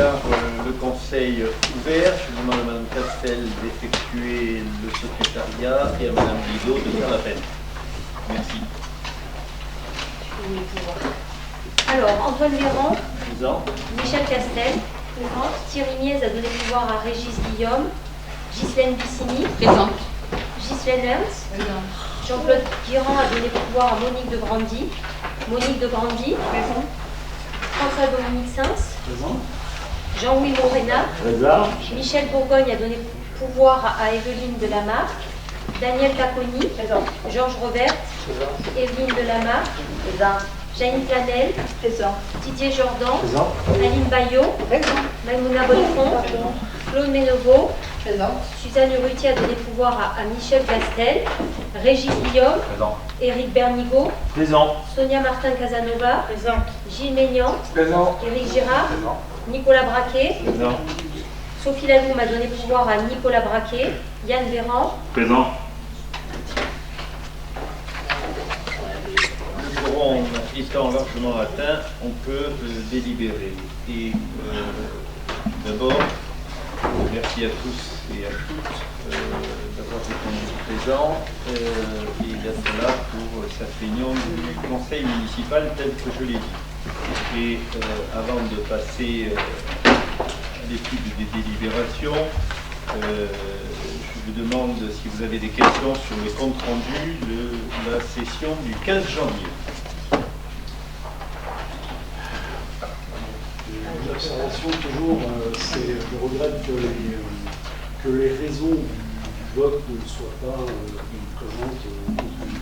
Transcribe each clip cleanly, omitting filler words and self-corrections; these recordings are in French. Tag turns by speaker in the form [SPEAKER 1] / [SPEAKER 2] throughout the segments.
[SPEAKER 1] voilà le conseil ouvert. Je demande à Mme Castel d'effectuer le secrétariat et à Mme Guido de faire l'appel. Merci.
[SPEAKER 2] Alors, Antoine Véran,
[SPEAKER 1] Présent.
[SPEAKER 2] Michel Castel, présente. Thierry Niez a donné pouvoir à Régis Guillaume, Ghislaine Bissini,
[SPEAKER 3] Présente.
[SPEAKER 2] Ghislaine Ernst, Jean-Claude Guirand a donné pouvoir à Monique de Grandy, Monique de Grandy, présent. François-Dominique Sins,
[SPEAKER 4] Présent.
[SPEAKER 2] Jean-Louis Morena,
[SPEAKER 4] Présent.
[SPEAKER 2] Michel Bourgogne a donné pouvoir à Evelyne de Lamarck, Daniel Tacconi, Georges Robert, Evelyne de Lamarck, Janine Planel, Didier Jordan, Aline Bayot, Maïmouna Bonnefond, Claude Méneveau, Suzanne Urruti a donné pouvoir à Michel Castel, Régis Guillaume, Éric Bernigaud, Sonia Martin Casanova, Gilles Maignan, Éric Girard, Nicolas Braquet, Sophie Laloum a donné pouvoir à Nicolas Braquet, Yann Véran,
[SPEAKER 4] Présent.
[SPEAKER 1] Nous aurons, étant largement atteint, on peut délibérer. Et d'abord, merci à tous et à toutes d'avoir répondu présent et d'être là pour cette réunion du conseil municipal tel que je l'ai dit. Et avant de passer à l'étude des délibérations, je vous demande si vous avez des questions sur le compte rendu de la session du 15 janvier.
[SPEAKER 4] L'observation toujours, c'est je regrette que les raisons du vote ne soient pas présentes au compte rendu.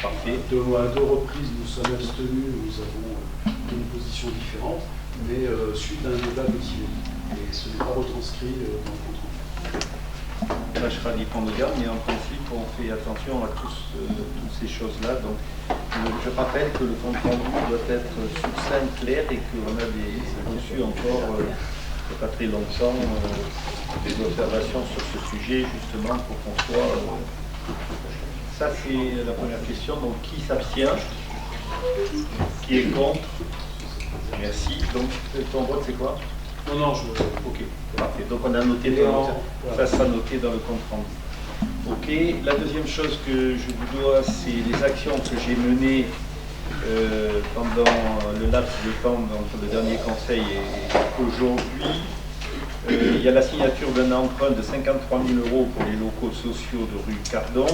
[SPEAKER 1] Parfait.
[SPEAKER 4] À deux reprises, nous sommes abstenus, nous avons une position différente, mais suite à un débat motivé. Et ce n'est pas retranscrit dans le compte rendu.
[SPEAKER 1] On tâchera d'y prendre garde, mais en principe, on fait attention à toutes ces choses-là. Donc, je rappelle que le compte rendu doit être succinct, clair, et qu'on a reçu encore, il n'y a pas très longtemps, des observations sur ce sujet, justement, pour qu'on soit... Ça, c'est la première question. Donc, qui s'abstient? Qui est contre? Merci. Donc, ton vote, c'est quoi?
[SPEAKER 4] Non,
[SPEAKER 1] Ok, parfait. Donc on a noté, ça sera noté dans le compte rendu. Ok, la deuxième chose que je vous dois, c'est les actions que j'ai menées pendant le laps de temps entre le dernier conseil et aujourd'hui. Il y a la signature d'un emprunt de 53 000 € pour les locaux sociaux de rue Cardon.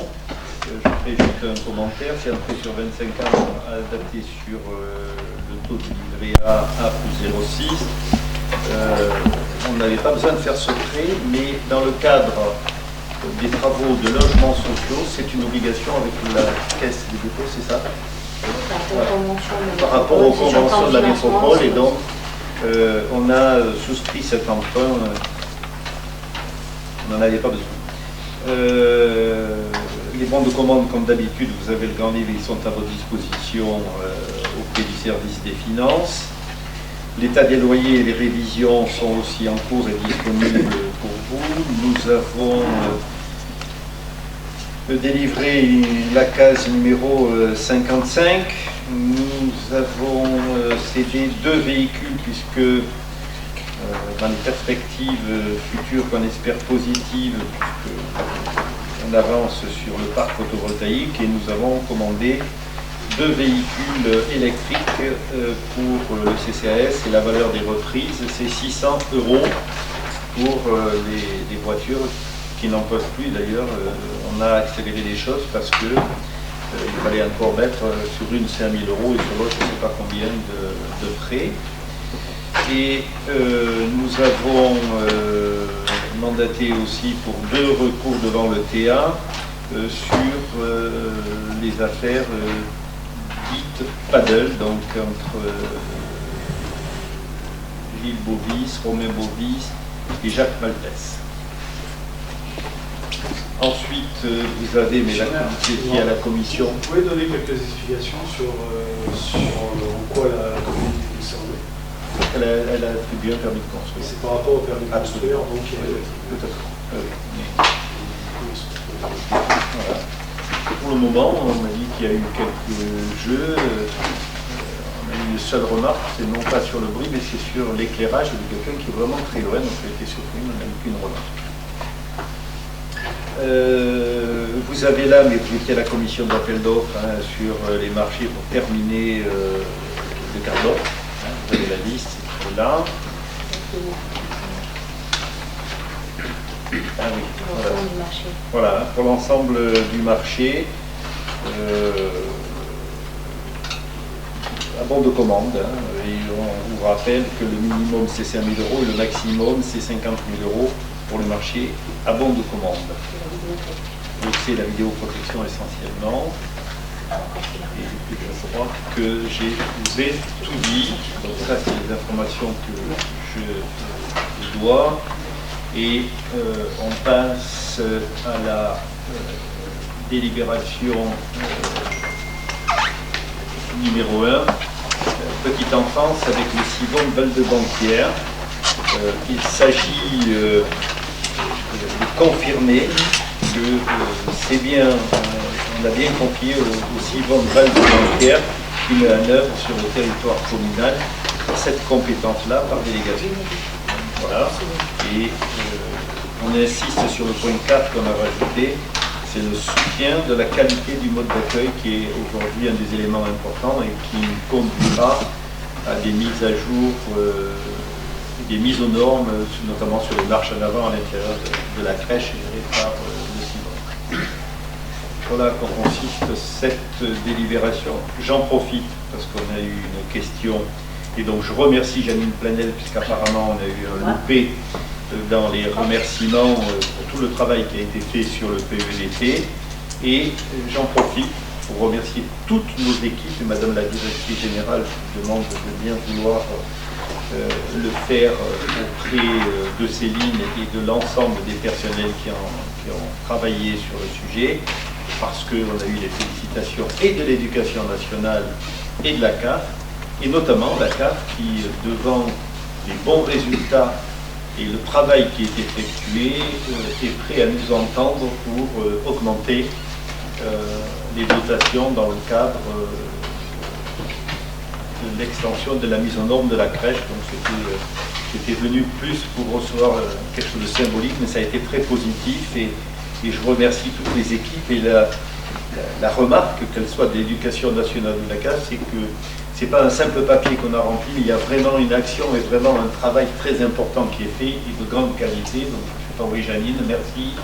[SPEAKER 1] Je ferai juste un commentaire, c'est un prêt sur 25 ans adapté sur le taux de livret A plus 0,6. On n'avait pas besoin de faire ce prêt, mais dans le cadre des travaux de logements sociaux, c'est une obligation avec la caisse des dépôts, c'est ça? Par rapport aux conventions de la métropole, et donc on a souscrit cet emprunt, on n'en avait pas besoin. Les bons de commande, comme d'habitude, vous avez le grand livre, ils sont à votre disposition auprès du service des finances. L'état des loyers et les révisions sont aussi en cours et disponibles pour vous. Nous avons délivré la case numéro 55. Nous avons cédé 2 véhicules puisque dans les perspectives futures qu'on espère positives, on avance sur le parc photovoltaïque et nous avons commandé 2 véhicules électriques pour le CCAS et la valeur des reprises, c'est 600 € pour les voitures qui n'en peuvent plus. D'ailleurs, on a accéléré les choses parce que il fallait encore mettre sur une 5 000 € et sur l'autre je ne sais pas combien de frais. Et nous avons mandaté aussi pour 2 recours devant le TA sur les affaires dites paddle, donc entre Gilles Bovis, Romain Bovis et Jacques Maltès. Ensuite, vous avez, mais la commission, à la commission.
[SPEAKER 4] Vous pouvez donner quelques explications sur en quoi la commune est concernée?
[SPEAKER 1] Elle a attribué un permis de construire.
[SPEAKER 4] C'est par rapport au permis de construire, donc
[SPEAKER 1] peut-être. Voilà. Pour le moment, on m'a dit qu'il y a eu quelques jeux. On a eu une seule remarque, c'est non pas sur le bruit, mais c'est sur l'éclairage de quelqu'un qui est vraiment très loin, donc j'ai été surpris, on n'a qu'une remarque. Vous avez là, mais vous étiez à la commission d'appel d'offres sur les marchés pour terminer le quart d'heure. Vous avez la liste, c'est là. Ah oui, voilà, pour l'ensemble du marché. À bon de commande, et on vous rappelle que le minimum c'est 5 000 € et le maximum c'est 50 000 € pour le marché à bon de commande. Donc c'est la vidéoprotection essentiellement. Et je crois que vous ai tout dit. Donc ça c'est les informations que je dois. Et on passe à la délibération numéro 1, petite enfance avec le Civonne Val-de-Banquière. Il s'agit de confirmer que c'est bien, on a bien confié au Civonne Val-de-Banquière qui met en œuvre sur le territoire communal cette compétence-là par délégation. Voilà. Et on insiste sur le point 4 qu'on a rajouté. C'est le soutien de la qualité du mode d'accueil qui est aujourd'hui un des éléments importants et qui conduira à des mises à jour, des mises aux normes, notamment sur les marches en avant à l'intérieur de la crèche gérée par le Civonne. Voilà qu'en consiste cette délibération. J'en profite parce qu'on a eu une question et donc je remercie Janine Planel puisqu'apparemment on a eu un loupé dans les remerciements pour tout le travail qui a été fait sur le PEDT. Et j'en profite pour remercier toutes nos équipes. Et Madame la Directrice Générale, je vous demande de bien vouloir le faire auprès de Céline et de l'ensemble des personnels qui ont travaillé sur le sujet, parce qu'on a eu les félicitations et de l'Éducation nationale et de la CAF, et notamment la CAF qui, devant les bons résultats et le travail qui est effectué, est prêt à nous entendre pour augmenter les dotations dans le cadre de l'extension de la mise en norme de la crèche. Donc c'était venu plus pour recevoir quelque chose de symbolique, mais ça a été très positif et je remercie toutes les équipes. Et la remarque, qu'elle soit de l'Éducation nationale ou de la CAF, c'est que c'est pas un simple papier qu'on a rempli, mais il y a vraiment une action et vraiment un travail très important qui est fait et de grande qualité. Donc je t'envoie Janine, merci.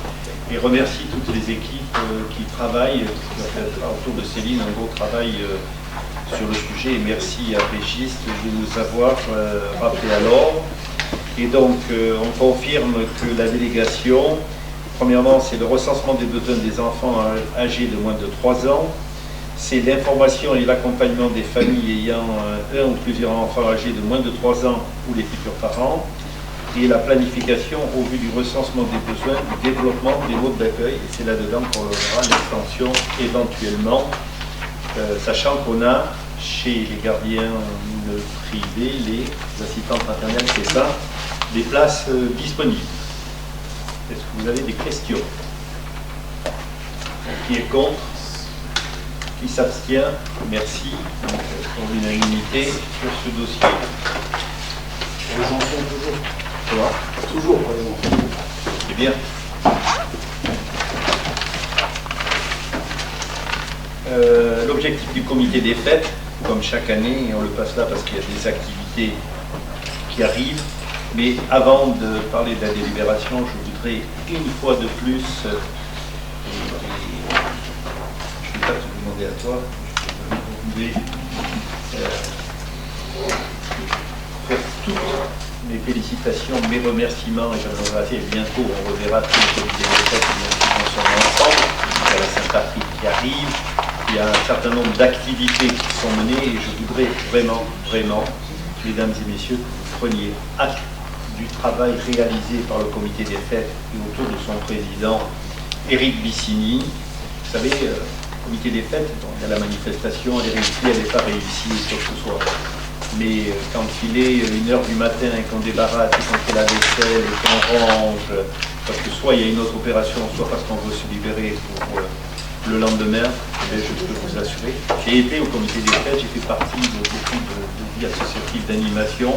[SPEAKER 1] Et remercie toutes les équipes qui travaillent, autour de Céline, un gros travail sur le sujet. Et merci à Régis de nous avoir rappelé à l'ordre. Et donc on confirme que la délégation, premièrement, c'est le recensement des besoins des enfants âgés de moins de 3 ans. C'est l'information et l'accompagnement des familles ayant un ou plusieurs enfants âgés de moins de 3 ans ou les futurs parents, et la planification au vu du recensement des besoins, du développement des modes d'accueil, et c'est là-dedans qu'on aura l'extension éventuellement, sachant qu'on a chez les gardiens privés, les assistantes maternelles, c'est ça, des places disponibles. Est-ce que vous avez des questions? Qui est contre? Qui s'abstient? Merci. Donc, pour l'unanimité sur ce dossier.
[SPEAKER 4] Pour les enfants, toujours.
[SPEAKER 1] Comment?
[SPEAKER 4] Toujours pour les enfants.
[SPEAKER 1] C'est bien. L'objectif du comité des fêtes, comme chaque année, et on le passe là parce qu'il y a des activités qui arrivent, mais avant de parler de la délibération, je voudrais une fois de plus, je ne vais pas te demander à toi, je vais faire toutes mes félicitations, mes remerciements, et j'aimerais bientôt, on reverra tous les comités des fêtes qui sont ensemble. Il y a la Saint-Patrick qui arrive, il y a un certain nombre d'activités qui sont menées, et je voudrais vraiment, mesdames et messieurs, que vous preniez acte du travail réalisé par le comité des fêtes et autour de son président Éric Bissini. Vous savez, le comité des fêtes, il y a la manifestation, elle est réussie, elle n'est pas réussie, quoi que ce soit. Mais quand il est 1h du matin et qu'on débarrasse et qu'on fait la vaisselle et qu'on range, parce que soit il y a une autre opération, soit parce qu'on veut se libérer pour le lendemain, je peux vous assurer. J'ai été au comité des fêtes, j'ai fait partie de beaucoup de vie associative d'animation,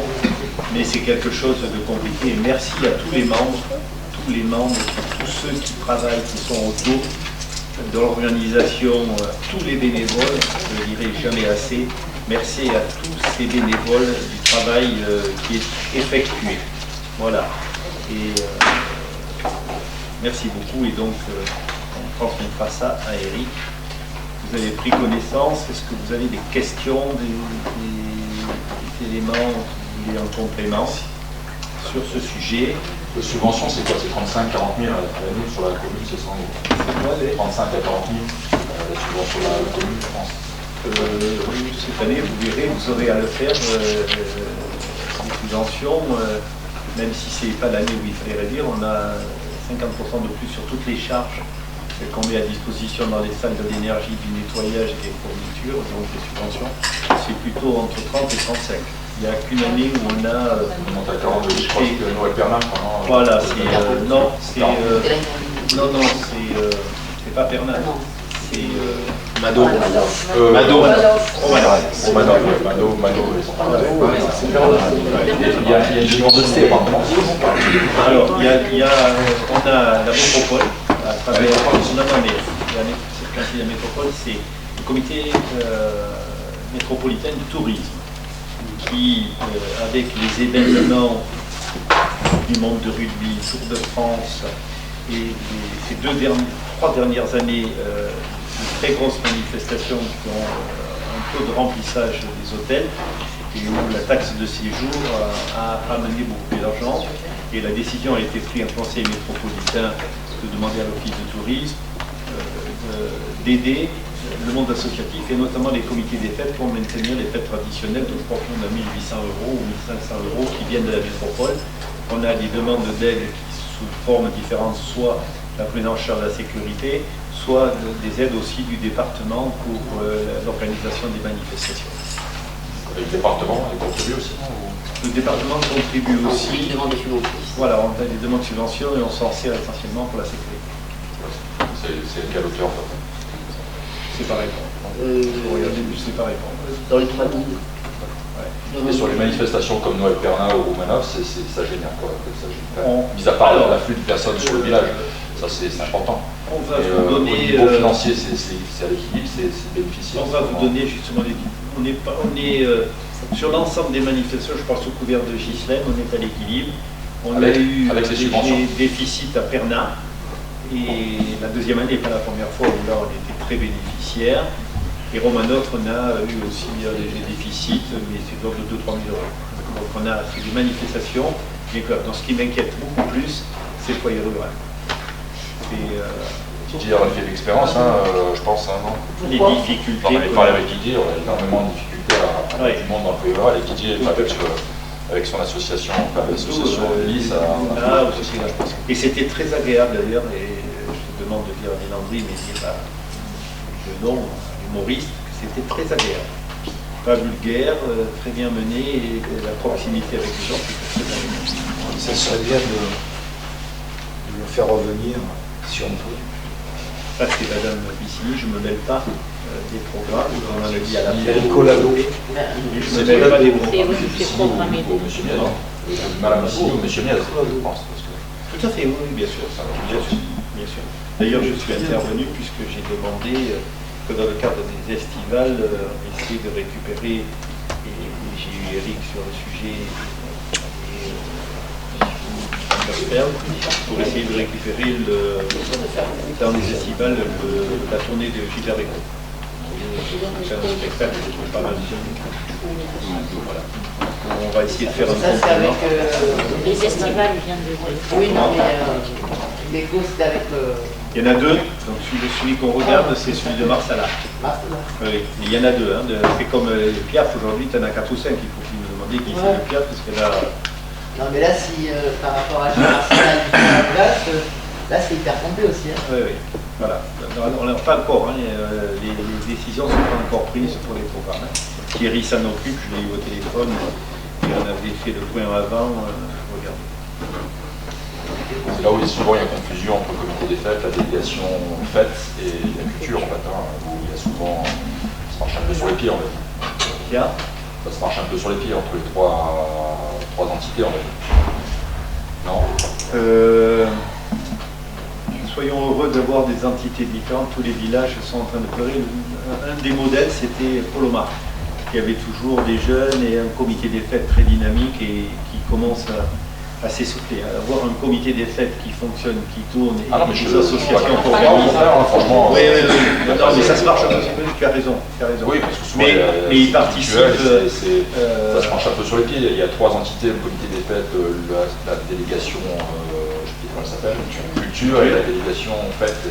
[SPEAKER 1] mais c'est quelque chose de compliqué. Et merci à tous les membres, tous ceux qui travaillent, qui sont autour de l'organisation, tous les bénévoles, je ne dirai jamais assez. Merci à tous ces bénévoles du travail qui est effectué. Voilà. Et merci beaucoup. Et donc, on transmettra ça à Eric. Vous avez pris connaissance. Est-ce que vous avez des questions, des éléments que vous voulez en complément sur ce sujet?
[SPEAKER 3] La subvention, c'est quoi? C'est 35-40 000 à l'année sur la commune, c'est 100 000. 35 à 40 000 la subvention de la commune, je pense.
[SPEAKER 1] Cette année, vous verrez, vous aurez à le faire, les subventions, même si ce n'est pas l'année où il fallait réduire, on a 50% de plus sur toutes les charges qu'on met à disposition dans les salles de l'énergie, du nettoyage et des fournitures, donc les subventions, c'est plutôt entre 30 et 35. Il n'y a qu'une année où on a...
[SPEAKER 3] on monte à 42, je crois que Noël Pernin,
[SPEAKER 1] voilà, c'est... non, c'est... non, c'est pas Pernin. C'est...
[SPEAKER 3] Mado.
[SPEAKER 1] Mado.
[SPEAKER 3] Il y a une université, pardon.
[SPEAKER 1] Alors, on a la métropole, à travers... Non, mais la métropole, c'est le comité métropolitain du tourisme, qui, avec les événements du monde de rugby, Tour de France, et ces 3 dernières années, de très grosses manifestations qui ont un taux de remplissage des hôtels, et où la taxe de séjour a amené beaucoup d'argent. Et la décision a été prise en conseil métropolitain de demander à l'office de tourisme d'aider le monde associatif et notamment les comités des fêtes pour maintenir les fêtes traditionnelles. Donc je crois qu'on a 1 800 € ou 1 500 € qui viennent de la métropole. On a des demandes d'aide qui sous formes différentes, soit la prise en charge de la sécurité, soit des aides aussi du département pour l'organisation des manifestations.
[SPEAKER 3] Et le département contribue aussi, non?
[SPEAKER 1] Le département contribue aussi. Voilà, on a des demandes de subventions et on s'en sert essentiellement pour la sécurité.
[SPEAKER 3] C'est quelle hauteur?
[SPEAKER 1] C'est pareil. Regardez, c'est pareil.
[SPEAKER 5] Dans les 3 000.
[SPEAKER 3] Mais sur les manifestations comme Noël Pernin ou Romanov, ça génère quoi? Mis à part l'afflux de personnes sur le village, ça c'est important.
[SPEAKER 1] On va vous donner.
[SPEAKER 3] Au niveau financier, c'est à l'équilibre, c'est bénéficiaire.
[SPEAKER 1] On va vous donner justement l'équilibre. On est sur l'ensemble des manifestations, je pense au couvert de Ghislaine, on est à l'équilibre. On a eu des déficits à Pernin. Et la deuxième année, pas la première fois où là on était très bénéficiaire. Et Romanov, on a eu aussi des déficits, mais c'est de l'ordre de 2 000 à 3 000 €. Donc on a des manifestations, mais dans ce qui m'inquiète beaucoup plus, c'est le foyer rural.
[SPEAKER 3] Didier a fait l'expérience, je pense, non?
[SPEAKER 1] Les difficultés.
[SPEAKER 3] On parlait avec Didier, on a énormément de difficultés à du monde dans le foyer rural, et Didier avec son association, l'association Lys.
[SPEAKER 1] Et c'était très agréable d'ailleurs, et je te demande de dire à Mélandry, mais dire le nom, humoriste, que c'était très agréable. Pas vulgaire, très bien mené, et la proximité avec les gens, c'était très agréable.
[SPEAKER 6] Ça serait bien de le faire revenir, si on peut.
[SPEAKER 1] Ça, c'est Madame Bissini, je ne me mêle pas des programmes, on en a dit à la fin.
[SPEAKER 6] Collado.
[SPEAKER 1] Je ne me mêle pas des programmes.
[SPEAKER 2] C'est programmé.
[SPEAKER 3] Monsieur Miez, Madame Bissini ou Monsieur Miez, je pense.
[SPEAKER 1] Tout à fait, oui, bien sûr. Bien sûr. D'ailleurs, je suis intervenu puisque j'ai demandé que dans le cadre des estivales, on essaie de récupérer, et j'ai eu Eric sur le sujet, pour essayer de récupérer dans les estivales la tournée de Gilles Rigaud. C'est un spectacle qui est pas mal. Voilà. On va essayer de faire un complément.
[SPEAKER 2] Les estivales viennent de...
[SPEAKER 5] Oui, non, mais l'écho, c'est avec...
[SPEAKER 1] Il y en a 2, donc celui qu'on regarde, c'est celui de Marsala. Oui, il y en a 2. C'est comme Piaf, aujourd'hui, tu en as 4 ou 5. Il faut que vous me demandiez qui c'est le Piaf, parce que là...
[SPEAKER 5] Non, mais là, si par rapport à Marsala, là, c'est hyper complet aussi.
[SPEAKER 1] Oui, voilà. On n'a pas encore, les décisions ne sont pas encore prises pour les programmes. Thierry s'en occupe, je l'ai eu au téléphone, et on avait fait le point avant, regardez.
[SPEAKER 3] C'est là où souvent il y a confusion entre le comité des fêtes, la délégation fête et la culture en fait. hein, où il y a souvent, ça marche un peu sur les pieds, en fait. Ça se marche un peu sur les pieds entre les trois entités, en fait. Non
[SPEAKER 1] Soyons heureux d'avoir des entités différentes. Tous les villages sont en train de pleurer. Un des modèles, c'était Polomar, qui avait toujours des jeunes et un comité des fêtes très dynamique et qui commence à s'essouffler. Avoir un comité des fêtes qui fonctionne, qui tourne, et des associations pour
[SPEAKER 3] franchement.
[SPEAKER 1] Oui. Non, mais ça se marche un petit peu, tu as raison.
[SPEAKER 3] Oui, parce que souvent,
[SPEAKER 1] mais ils participent.
[SPEAKER 3] Ça se marche un peu sur les pieds. Il y a trois entités, le comité des fêtes, la délégation, je sais plus comment elle s'appelle, culture, et la délégation fête.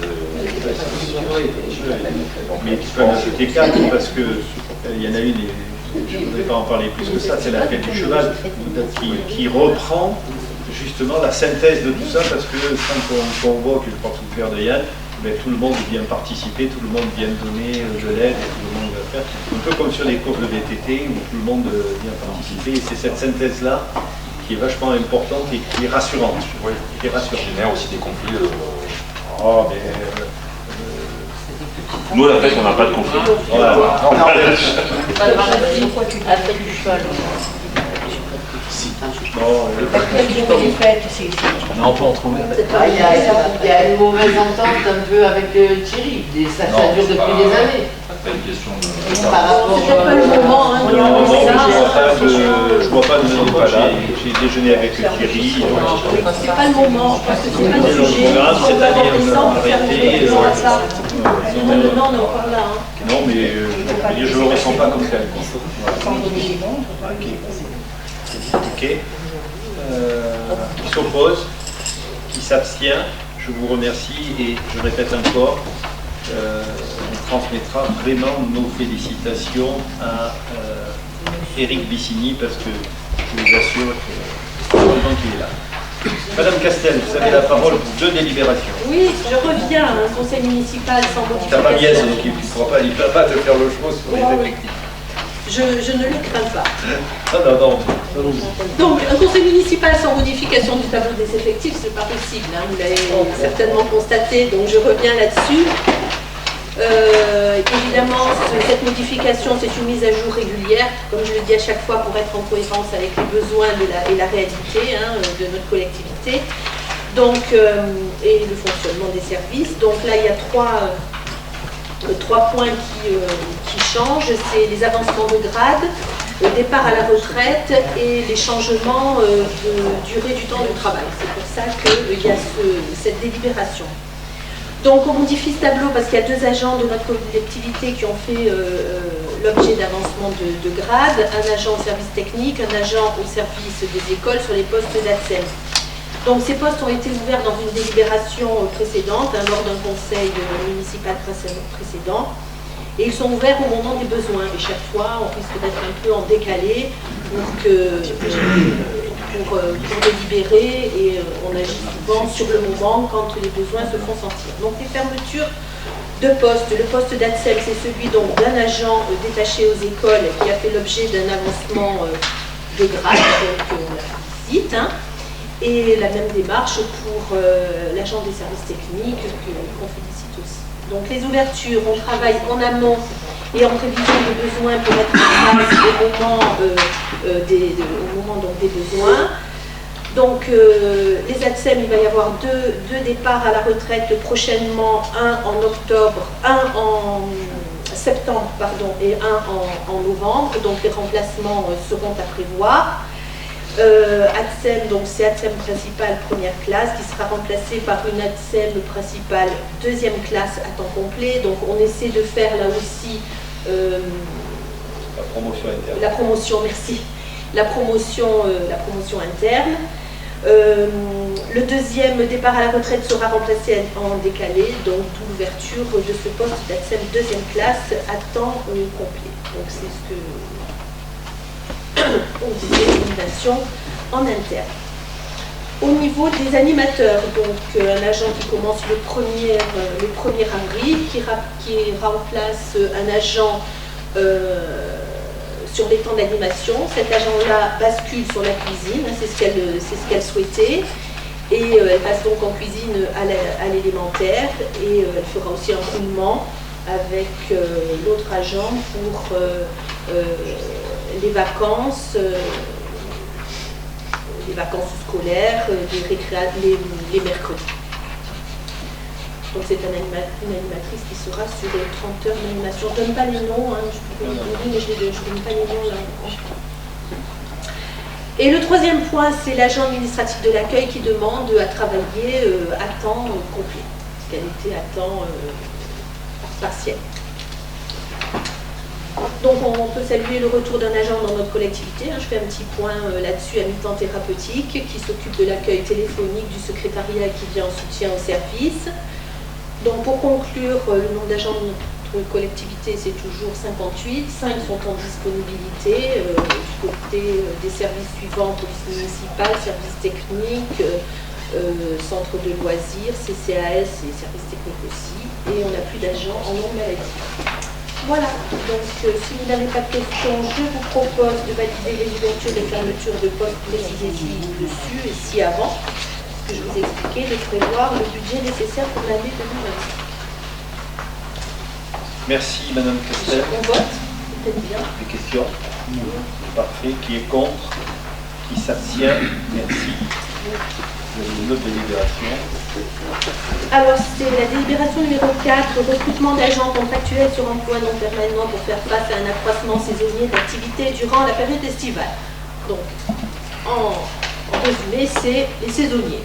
[SPEAKER 1] Mais tu peux en ajouter 4 parce qu'il y en a une, et je ne voudrais pas en parler plus que ça, c'est la fête du cheval, qui reprend justement la synthèse de tout ça, parce que quand on voit que je pense au père de Yann, tout le monde vient participer, tout le monde vient donner de l'aide, et tout le monde va faire. Un peu comme sur les courses de VTT où tout le monde vient participer, et c'est cette synthèse-là qui est vachement importante et qui est rassurante.
[SPEAKER 3] Oui, qui génère aussi des conflits.
[SPEAKER 7] Nous, à la fête, on n'a pas de conflit.
[SPEAKER 1] Voilà.
[SPEAKER 6] Non, on peut en trouver.
[SPEAKER 5] Il y a une mauvaise entente un peu avec Thierry. Ça dure depuis des années.
[SPEAKER 3] C'est pas une question de.
[SPEAKER 5] Par rapport
[SPEAKER 2] C'est peut-être pas le moment, hein,
[SPEAKER 1] Je vois pas de moment. J'ai déjeuné avec Thierry.
[SPEAKER 2] c'est pas le moment, parce que c'est pas le sujet.
[SPEAKER 1] Cette année, on a arrêté.
[SPEAKER 2] Non, on est encore là.
[SPEAKER 1] Non, mais je ne le ressens pas comme tel. Ok. Qui s'oppose, qui s'abstient, je vous remercie et je répète encore, on transmettra vraiment nos félicitations à Éric Bissini parce que je vous assure que heureusement qu'il est là. Madame Castel, vous avez la parole pour 2 délibérations.
[SPEAKER 2] Oui, je reviens à un conseil municipal sans
[SPEAKER 1] Tu n'as pas nièce,
[SPEAKER 2] modification.
[SPEAKER 1] donc il ne va pas te faire le choix sur les effectifs.
[SPEAKER 2] Je ne le crains pas.
[SPEAKER 1] Non.
[SPEAKER 2] Donc, un conseil municipal sans modification du tableau des effectifs, c'est pas possible, hein, vous l'avez certainement constaté, donc je reviens là-dessus. Évidemment, cette modification, c'est une mise à jour régulière, comme je le dis à chaque fois, pour être en cohérence avec les besoins et la réalité de notre collectivité, donc, et le fonctionnement des services. Donc là, il y a trois points qui changent, c'est les avancements de grade, le départ à la retraite et les changements de durée du temps de travail. C'est pour ça qu'il y a cette délibération. Donc on modifie ce tableau parce qu'il y a 2 agents de notre collectivité qui ont fait l'objet d'avancement de grade, un agent au service technique, un agent au service des écoles sur les postes d'ADSEM. Donc ces postes ont été ouverts dans une délibération précédente, lors d'un conseil municipal précédent, et ils sont ouverts au moment des besoins. Et chaque fois, on risque d'être un peu en décalé pour délibérer, et on agit souvent sur le moment quand les besoins se font sentir. Donc les fermetures de postes. Le poste d'ADSEM, c'est celui d'un agent détaché aux écoles qui a fait l'objet d'un avancement de grade, donc on la félicite. Et la même démarche pour l'agent des services techniques qu'on félicite aussi. Donc les ouvertures, on travaille en amont et en prévision des besoins pour être en place au moment donc, des besoins. Donc les ADSEM, il va y avoir deux départs à la retraite prochainement, un en octobre, un en septembre et un en novembre. Donc les remplacements seront à prévoir. ADSEM, donc c'est ADSEM principale première classe qui sera remplacée par une ADSEM principale deuxième classe à temps complet. Donc on essaie de faire là aussi
[SPEAKER 1] La promotion interne.
[SPEAKER 2] La promotion interne. Le deuxième départ à la retraite sera remplacé en décalé, donc d'où l'ouverture de ce poste d'ADSEM deuxième classe à temps complet. Donc c'est ce que on disait, l'élimination en interne. Au niveau des animateurs, donc un agent qui commence le 1er avril, qui remplace un agent sur les temps d'animation. Cet agent-là bascule sur la cuisine, c'est ce qu'elle souhaitait. Et elle passe donc en cuisine à l'élémentaire, et elle fera aussi un roulement
[SPEAKER 8] avec l'autre agent pour les vacances scolaires, les mercredis. Donc c'est une animatrice qui sera sur 30 heures d'animation. Je ne donne pas les noms, hein, je peux vous dire, mais je ne donne pas les noms là. Et le troisième point, c'est l'agent administratif de l'accueil qui demande à travailler à temps complet, parce qu'elle était à temps partiel. Donc on peut saluer le retour d'un agent dans notre collectivité. Je fais un petit point là-dessus à mi-temps thérapeutique, qui s'occupe de l'accueil téléphonique du secrétariat qui vient en soutien au service. Donc pour conclure, le nombre d'agents de notre collectivité, c'est toujours 58. 5 sont en disponibilité du côté des services suivants: police municipale, services techniques, centre de loisirs, CCAS et services techniques aussi. Et on n'a plus d'agents en longue maladie. Voilà, donc si vous n'avez pas de questions, je vous propose de valider les ouvertures de fermeture de postes précisées ci-dessus et ci-avant. Que je vous ai expliqué, de prévoir le budget nécessaire pour l'année 2025.
[SPEAKER 1] Merci Madame Castel.
[SPEAKER 8] On vote, c'est peut-être bien.
[SPEAKER 1] Des questions? Non. Parfait. Qui est contre? Qui s'abstient? Merci. Une autre délibération.
[SPEAKER 8] Alors, c'est la délibération numéro 4, recrutement d'agents contractuels sur emploi non permanent pour faire face à un accroissement saisonnier d'activité durant la période estivale. Donc, en résumé, c'est les saisonniers.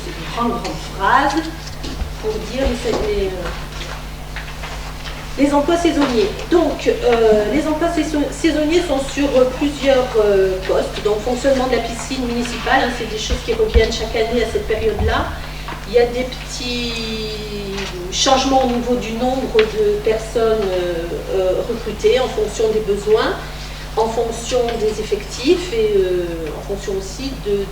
[SPEAKER 8] C'est une grande phrase pour dire les emplois saisonniers. Donc, les emplois saisonniers sont sur plusieurs postes. Donc, fonctionnement de la piscine municipale, c'est des choses qui reviennent chaque année à cette période-là. Il y a des petits changements au niveau du nombre de personnes recrutées en fonction des besoins, en fonction des effectifs et en fonction aussi de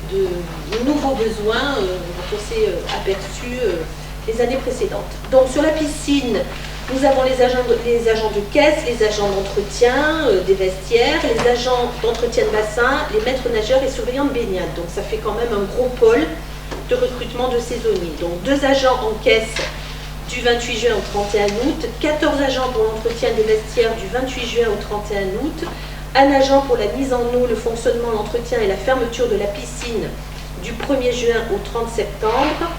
[SPEAKER 8] nouveaux besoins dont on s'est aperçu les années précédentes. Donc sur la piscine, nous avons les agents de caisse, les agents d'entretien des vestiaires, les agents d'entretien de bassin, les maîtres nageurs et surveillants de baignade. Donc ça fait quand même un gros pôle de recrutement de saisonniers. Donc 2 agents en caisse du 28 juin au 31 août, 14 agents pour l'entretien des vestiaires du 28 juin au 31 août, un agent pour la mise en eau, le fonctionnement, l'entretien et la fermeture de la piscine du 1er juin au 30 septembre,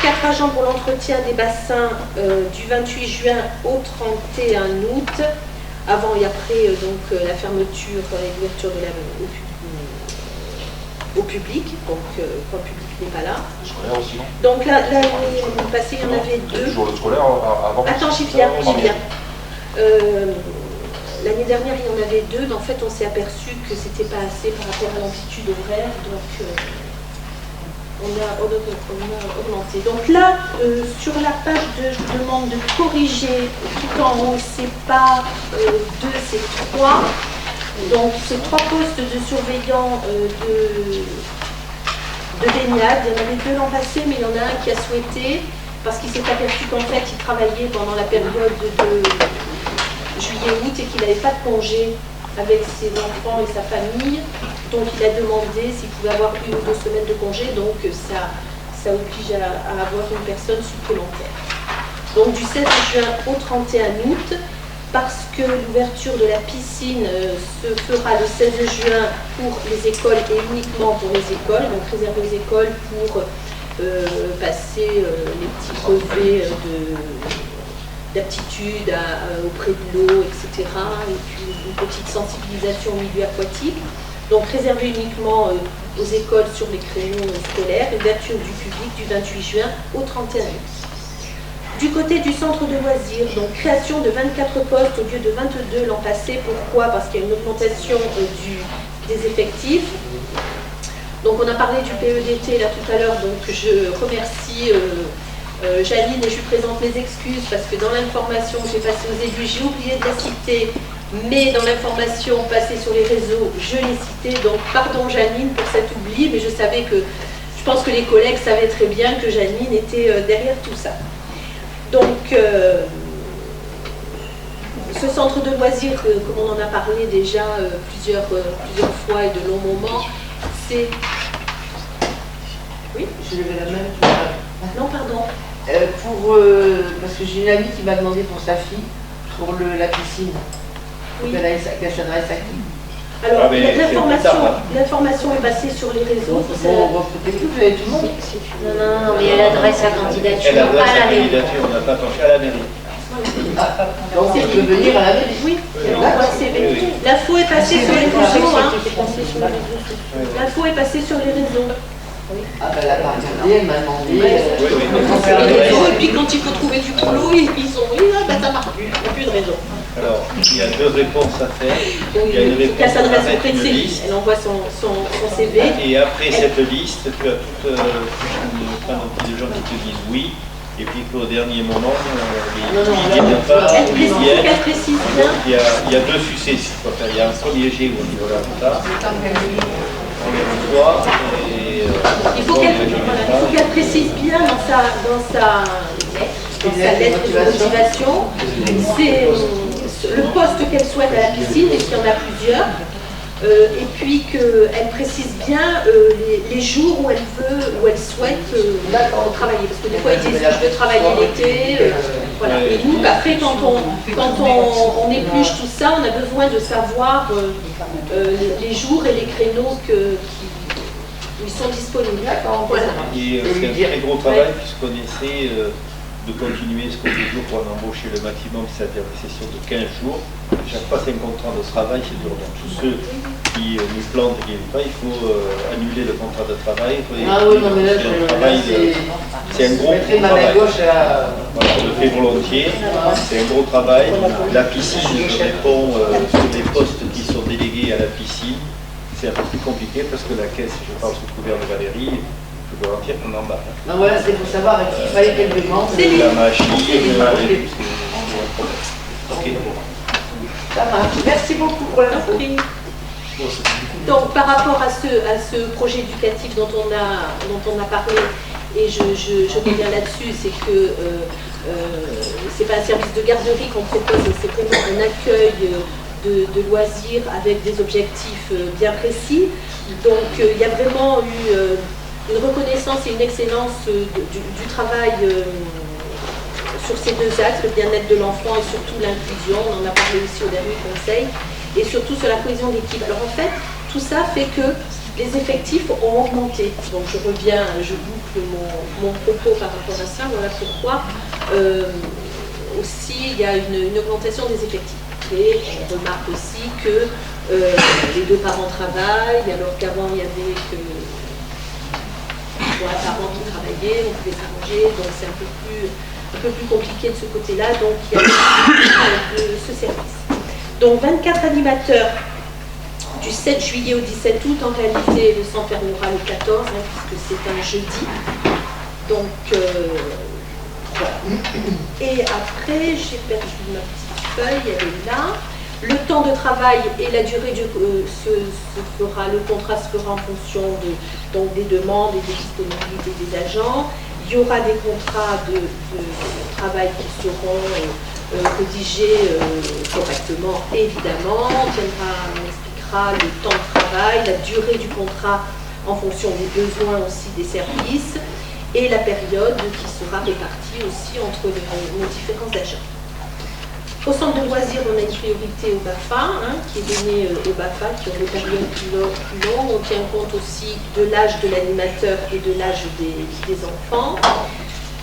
[SPEAKER 8] 4 agents pour l'entretien des bassins du 28 juin au 31 août, avant et après donc, la fermeture et l'ouverture de au public, donc quand le public n'est pas là.
[SPEAKER 3] Scolaire aussi, non?
[SPEAKER 8] Donc l'année passée, il y en avait 2.
[SPEAKER 3] Toujours le scolaire avant?
[SPEAKER 8] Attends, j'y viens. L'année dernière, il y en avait 2, mais en fait, on s'est aperçu que c'était pas assez par rapport à l'amplitude horaire, donc on a augmenté. Donc là, sur la page 2, je vous demande de corriger tout en haut, c'est pas 2, c'est 3. Donc ces 3 postes de surveillants de baignade, il y en avait 2 l'an passé, mais il y en a un qui a souhaité, parce qu'il s'est aperçu qu'en fait, il travaillait pendant la période de juillet-août et qu'il n'avait pas de congé avec ses enfants et sa famille. Donc il a demandé s'il pouvait avoir 1 ou 2 semaines de congé, donc ça oblige à avoir une personne supplémentaire. Donc du 16 juin au 31 août, parce que l'ouverture de la piscine se fera le 16 juin pour les écoles et uniquement pour les écoles, donc réservé aux écoles pour passer les petits brevets d'aptitude auprès de l'eau, etc. Et puis une petite sensibilisation au milieu aquatique. Donc réservé uniquement aux écoles sur les créneaux scolaires, ouverture du public du 28 juin au 31 août. Du côté du centre de loisirs, donc création de 24 postes au lieu de 22 l'an passé. Pourquoi? Parce qu'il y a une augmentation des effectifs. Donc on a parlé du PEDT là tout à l'heure, donc je remercie Janine et je lui présente mes excuses parce que dans l'information que j'ai passée aux élus, j'ai oublié de la citer, mais dans l'information passée sur les réseaux, je l'ai citée. Donc pardon Janine pour cet oubli, mais je pense que les collègues savaient très bien que Janine était derrière tout ça. Donc, ce centre de loisirs, comme on en a parlé déjà plusieurs fois et de longs moments, c'est... Oui,
[SPEAKER 5] je levais la main.
[SPEAKER 8] Non, pardon.
[SPEAKER 5] Parce que j'ai une amie qui m'a demandé pour sa fille, pour la piscine, qu'elle s'adresse à qui?
[SPEAKER 8] Alors, l'information est passée sur les réseaux.
[SPEAKER 5] Vous recrutez plus, vous avez tout le monde?
[SPEAKER 2] Non, mais elle adresse sa candidature
[SPEAKER 1] Elle adresse
[SPEAKER 2] à la
[SPEAKER 1] sa
[SPEAKER 2] mairie.
[SPEAKER 1] candidature, on n'a pas penché à la mairie.
[SPEAKER 5] Donc, elle peut venir à la mairie?
[SPEAKER 8] Oui, l'info est passée sur les réseaux. L'info est passée sur les réseaux.
[SPEAKER 5] Ah ben là, par regardé, elle m'a demandé.
[SPEAKER 8] Et puis quand il faut trouver du boulot, ils sont ça marche plus, il n'y a plus de réseau.
[SPEAKER 1] Alors, il y a deux réponses à faire. Il y a une
[SPEAKER 8] Donc, elle
[SPEAKER 1] réponse
[SPEAKER 8] s'adresse
[SPEAKER 1] avec
[SPEAKER 8] auprès de
[SPEAKER 1] une
[SPEAKER 8] ses
[SPEAKER 1] liste.
[SPEAKER 8] elle envoie son CV.
[SPEAKER 1] Et après cette liste, tu as toutes les gens qui te disent oui. Et puis qu'au dernier moment, ils ne viennent pas, ou ils viennent.
[SPEAKER 8] Elle précise bien.
[SPEAKER 1] Il y a deux succès. Il y a un premier jet où on dit voilà, on les reçoit.
[SPEAKER 8] Il faut qu'elle précise bien dans sa lettre de motivation, c'est le poste qu'elle souhaite à la piscine, et qu'il y en a plusieurs, et puis qu'elle précise bien les jours où elle souhaite travailler. Parce que des fois, ils disent je veux travailler l'été. Voilà. Et nous, après, quand on épluche tout ça, on a besoin de savoir les jours et les créneaux où ils sont disponibles. Voilà.
[SPEAKER 1] Et c'est un très gros travail puisqu'on essaie de continuer ce qu'on fait toujours pour en embaucher le maximum, c'est-à-dire des sessions de 15 jours. Chaque fois, c'est un contrat de travail, c'est dur. Donc tous ceux qui nous plantent et qui ne viennent pas, il faut annuler le contrat de travail.
[SPEAKER 5] Ah oui, non mais là,
[SPEAKER 1] c'est un gros travail. Voilà, on le fait volontiers, c'est un gros travail. La piscine, je réponds sur les postes qui sont délégués à la piscine. C'est un peu plus compliqué parce que la caisse, je parle sous couvert de Valérie, je peux garantir qu'on en bat.
[SPEAKER 5] Non voilà, c'est pour savoir qu'il fallait qu'elle demande.
[SPEAKER 1] La machine, ok.
[SPEAKER 5] Ça marche. Merci beaucoup pour l'info.
[SPEAKER 8] Donc par rapport à ce projet éducatif dont on a parlé, et je reviens là-dessus, c'est que c'est pas un service de garderie qu'on propose, c'est vraiment un accueil de loisirs avec des objectifs bien précis. Donc il y a vraiment eu une reconnaissance et une excellence du travail sur ces deux axes, le bien-être de l'enfant et surtout l'inclusion. On en a parlé aussi au dernier conseil, et surtout sur la cohésion d'équipe. Alors en fait, tout ça fait que les effectifs ont augmenté. Donc je reviens, je boucle mon propos par rapport à ça. Voilà pourquoi aussi il y a une augmentation des effectifs. Et on remarque aussi que les deux parents travaillent, alors qu'avant il y avait que un parent qui travaillait, on pouvait s'arranger, donc c'est un peu plus compliqué de ce côté-là, donc il y a ce service. Donc 24 animateurs du 7 juillet au 17 août, en réalité le centre fermera le 14, puisque c'est un jeudi. Donc voilà. Et après, j'ai perdu ma petite feuille, elle est là. Le temps de travail et la durée le contrat se fera en fonction des demandes et des disponibilités des agents. Il y aura des contrats de travail qui seront rédigés correctement, évidemment. On expliquera le temps de travail, la durée du contrat en fonction des besoins aussi des services et la période qui sera répartie aussi entre nos différents agents. Au centre de loisirs, on a une priorité au BAFA, qui est donnée au BAFA, qui ont des périodes plus longues. On tient compte aussi de l'âge de l'animateur et de l'âge des enfants.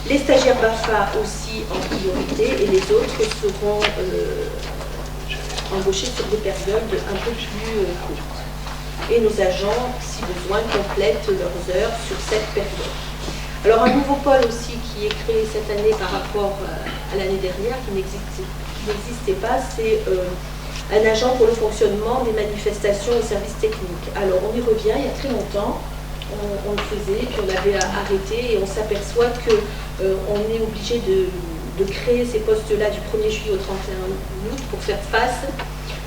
[SPEAKER 8] Les stagiaires BAFA aussi en priorité, et les autres seront embauchés sur des périodes un peu plus courtes. Et nos agents, si besoin, complètent leurs heures sur cette période. Alors un nouveau pôle aussi qui est créé cette année par rapport à l'année dernière, qui n'existait pas, c'est un agent pour le fonctionnement des manifestations et services techniques. Alors on y revient, il y a très longtemps, on le faisait, puis on avait arrêté, et on s'aperçoit qu'on est obligé de créer ces postes-là du 1er juillet au 31 août pour faire face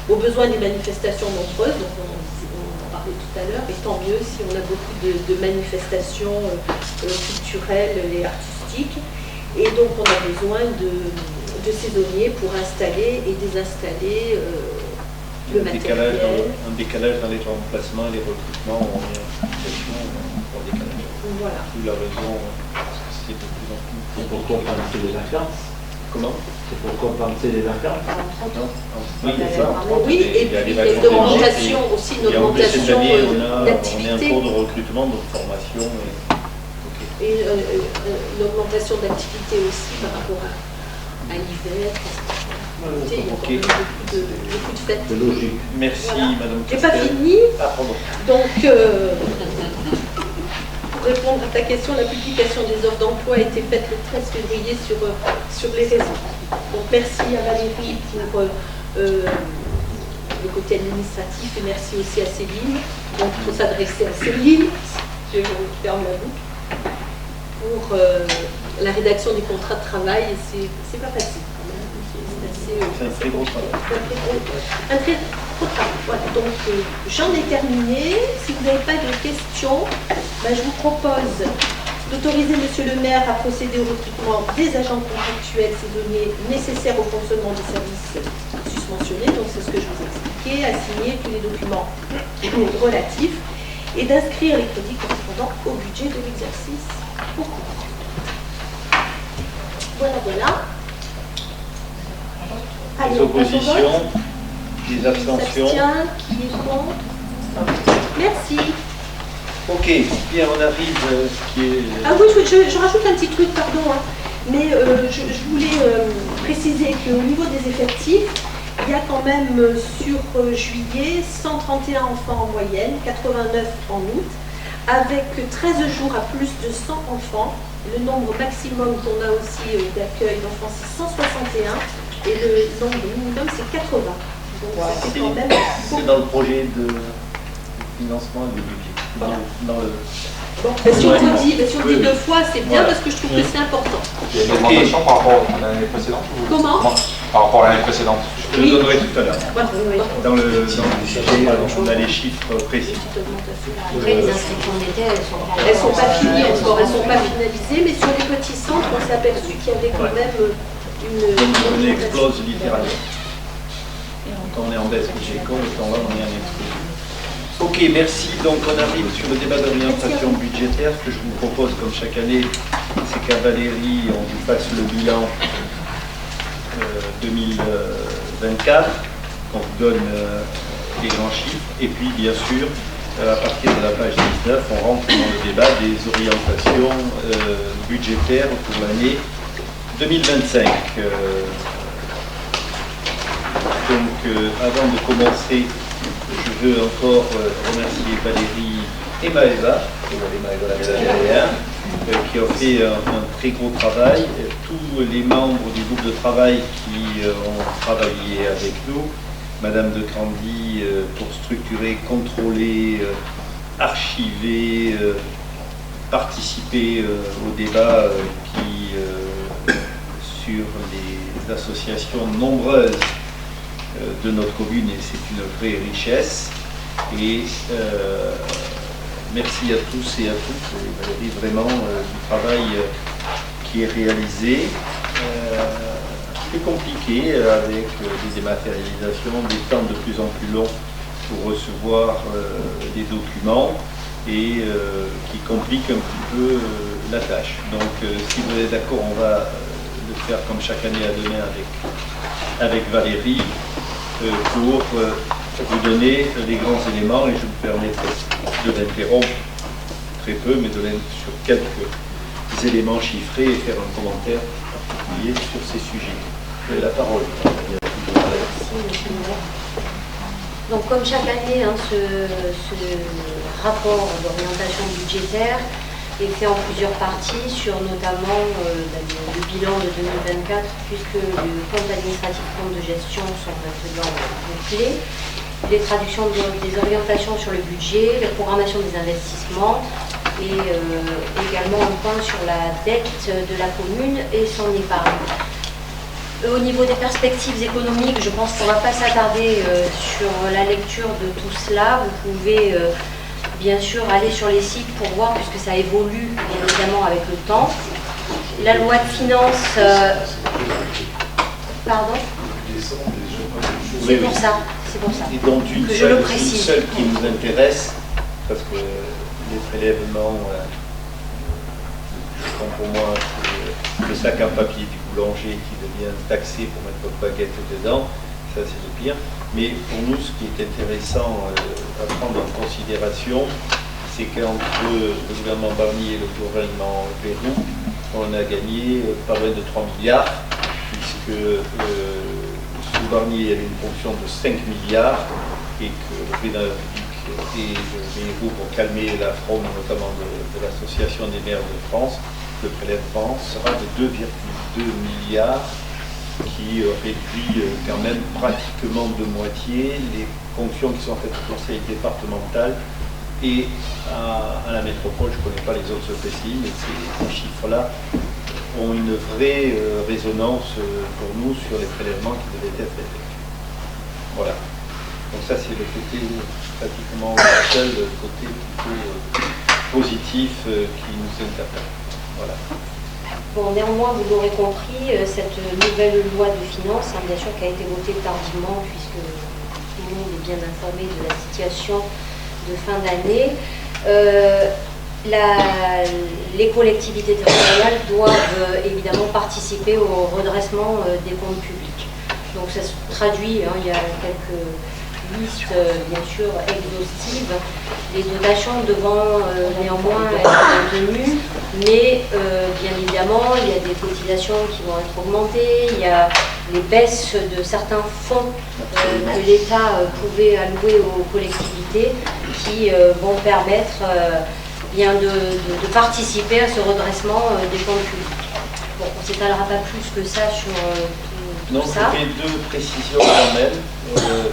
[SPEAKER 8] aux besoins des manifestations nombreuses. Donc on en parlait tout à l'heure, et tant mieux si on a beaucoup de manifestations culturelles et artistiques. Et donc on a besoin de saisonniers pour installer et désinstaller le matériel.
[SPEAKER 1] Un décalage dans les remplacements et les recrutements, on est en situation pour décalage.
[SPEAKER 8] Voilà.
[SPEAKER 1] D'où la raison. c'est de plus en plus...
[SPEAKER 9] C'est pour compenser les vacances.
[SPEAKER 1] Comment?
[SPEAKER 9] C'est pour compenser les vacances.
[SPEAKER 1] Oui, c'est ça.
[SPEAKER 8] Oui, et puis l'augmentation aussi, une augmentation d'activité.
[SPEAKER 1] On est en cours de recrutement, de formation.
[SPEAKER 8] Et une augmentation d'activité aussi par rapport à l'hiver. Il y a beaucoup de fêtes.
[SPEAKER 9] C'est logique.
[SPEAKER 1] Merci,
[SPEAKER 8] voilà.
[SPEAKER 1] Madame
[SPEAKER 8] J'ai
[SPEAKER 1] Castel.
[SPEAKER 8] pas fini.
[SPEAKER 1] Ah, pardon.
[SPEAKER 8] Donc, pour répondre à ta question, la publication des offres d'emploi a été faite le 13 février sur les réseaux. Donc, merci à Valérie pour le côté administratif et merci aussi à Céline. Donc, il faut s'adresser à Céline, je ferme la boucle, pour la rédaction des contrats de travail. Et c'est pas facile.
[SPEAKER 1] C'est un très gros travail.
[SPEAKER 8] Un très gros travail. Voilà, donc j'en ai terminé. Si vous n'avez pas de questions, je vous propose d'autoriser Monsieur le maire à procéder au recrutement des agents contractuels saisonniers nécessaires au fonctionnement des services susmentionnés, donc c'est ce que je vous ai expliqué, à signer tous les documents relatifs et d'inscrire les crédits correspondant au budget de l'exercice au cours. Voilà. Allez,
[SPEAKER 1] Les oppositions, les abstentions.
[SPEAKER 8] Qui est contre? Merci.
[SPEAKER 1] Ok, bien, on arrive ce qui est...
[SPEAKER 8] Ah oui, je rajoute un petit truc, pardon, mais je voulais préciser qu'au niveau des effectifs, il y a quand même sur juillet 131 enfants en moyenne, 89 en août, avec 13 jours à plus de 100 enfants. Le nombre maximum qu'on a aussi d'accueil d'enfants, c'est 161. Et le nombre minimum, c'est 80. Donc, ça fait quand même...
[SPEAKER 1] C'est dans le projet de financement et du budget. Dans le...
[SPEAKER 8] Bon, si on le dit, deux fois, c'est bien parce que je trouve que c'est important.
[SPEAKER 3] Il y a une augmentation par rapport à l'année précédente
[SPEAKER 8] Comment?
[SPEAKER 3] Par rapport à l'année précédente.
[SPEAKER 1] Je te le donnerai tout à l'heure.
[SPEAKER 8] Oui.
[SPEAKER 1] Dans le sujet, on a les chiffres précis.
[SPEAKER 2] Après, les inscriptions d'été,
[SPEAKER 8] Elles sont pas finies encore, elles sont pas finalisées, mais sur les petits centres, on s'est aperçu qu'il y avait quand même
[SPEAKER 1] On explose littéralement. Quand on est en baisse budgétaire, et quand là, on est en explosion. Ok, merci. Donc, on arrive sur le débat d'orientation budgétaire. Ce que je vous propose, comme chaque année, c'est qu'à Valérie, on vous fasse le bilan 2024. On vous donne les grands chiffres. Et puis, bien sûr, à partir de la page 19, on rentre dans le débat des orientations budgétaires pour l'année 2025. Avant de commencer, je veux encore remercier Valérie et Maëva, qui ont fait un très gros travail. Tous les membres du groupe de travail qui ont travaillé avec nous, Madame de Candy pour structurer, contrôler, archiver, participer au débat sur les associations nombreuses de notre commune, et c'est une vraie richesse. Et merci à tous et à toutes, Valérie, vraiment du travail qui est réalisé. Plus compliqué avec des dématérialisations, des temps de plus en plus longs pour recevoir des documents et qui complique un petit peu la tâche. Donc si vous êtes d'accord, on va le faire comme chaque année à demain avec Valérie pour vous donner les grands éléments, et je me permettrai de l'interrompre très peu, mais de sur quelques éléments chiffrés et faire un commentaire particulier sur ces sujets. Vous avez la parole.
[SPEAKER 2] Donc comme chaque année, ce rapport d'orientation budgétaire est fait en plusieurs parties sur notamment le bilan de 2024, puisque le compte administratif, compte de gestion sont maintenant complets, les traductions des orientations sur le budget, la programmation des investissements et également un point sur la dette de la commune et son épargne. Au niveau des perspectives économiques, je pense qu'on ne va pas s'attarder sur la lecture de tout cela. Vous pouvez bien sûr aller sur les sites pour voir, puisque ça évolue bien évidemment avec le temps. La loi de finances... Pardon ? C'est pour ça.
[SPEAKER 1] Et donc une seule qui nous intéresse, parce que les prélèvements, je comprends pour moi, c'est le sac en papier du boulanger qui devient taxé pour mettre votre baguette dedans. Ça, c'est le pire. Mais pour nous, ce qui est intéressant à prendre en considération, c'est qu'entre le gouvernement Barnier et le gouvernement Bayrou, on a gagné pas loin de 3 milliards, puisque sous Barnier, il y avait une fonction de 5 milliards, et que le président de la République et le Bayrou, pour calmer la fraude, notamment de l'Association des maires de France, le prélèvement sera de 2,2 milliards, qui réduit quand même pratiquement de moitié les fonctions qui sont faites au conseil départemental et à la métropole. Je ne connais pas les autres EPCI, mais ces chiffres-là ont une vraie résonance pour nous sur les prélèvements qui devaient être effectués. Voilà. Donc ça, c'est le côté pratiquement seul, le côté plutôt positif qui nous interpelle. Voilà.
[SPEAKER 2] Bon, néanmoins, vous l'aurez compris, cette nouvelle loi de finances, bien sûr, qui a été votée tardivement, puisque tout le monde est bien informé de la situation de fin d'année. Les collectivités territoriales doivent évidemment participer au redressement des comptes publics. Donc ça se traduit, il y a quelques listes bien sûr exhaustives, les dotations devant néanmoins être tenues, mais bien évidemment il y a des cotisations qui vont être augmentées, il y a les baisses de certains fonds que l'État pouvait allouer aux collectivités qui vont permettre bien de participer à ce redressement des comptes publics. Bon, on ne s'étalera pas plus que ça sur tout
[SPEAKER 1] non,
[SPEAKER 2] ça.
[SPEAKER 1] Je fais deux précisions quand même.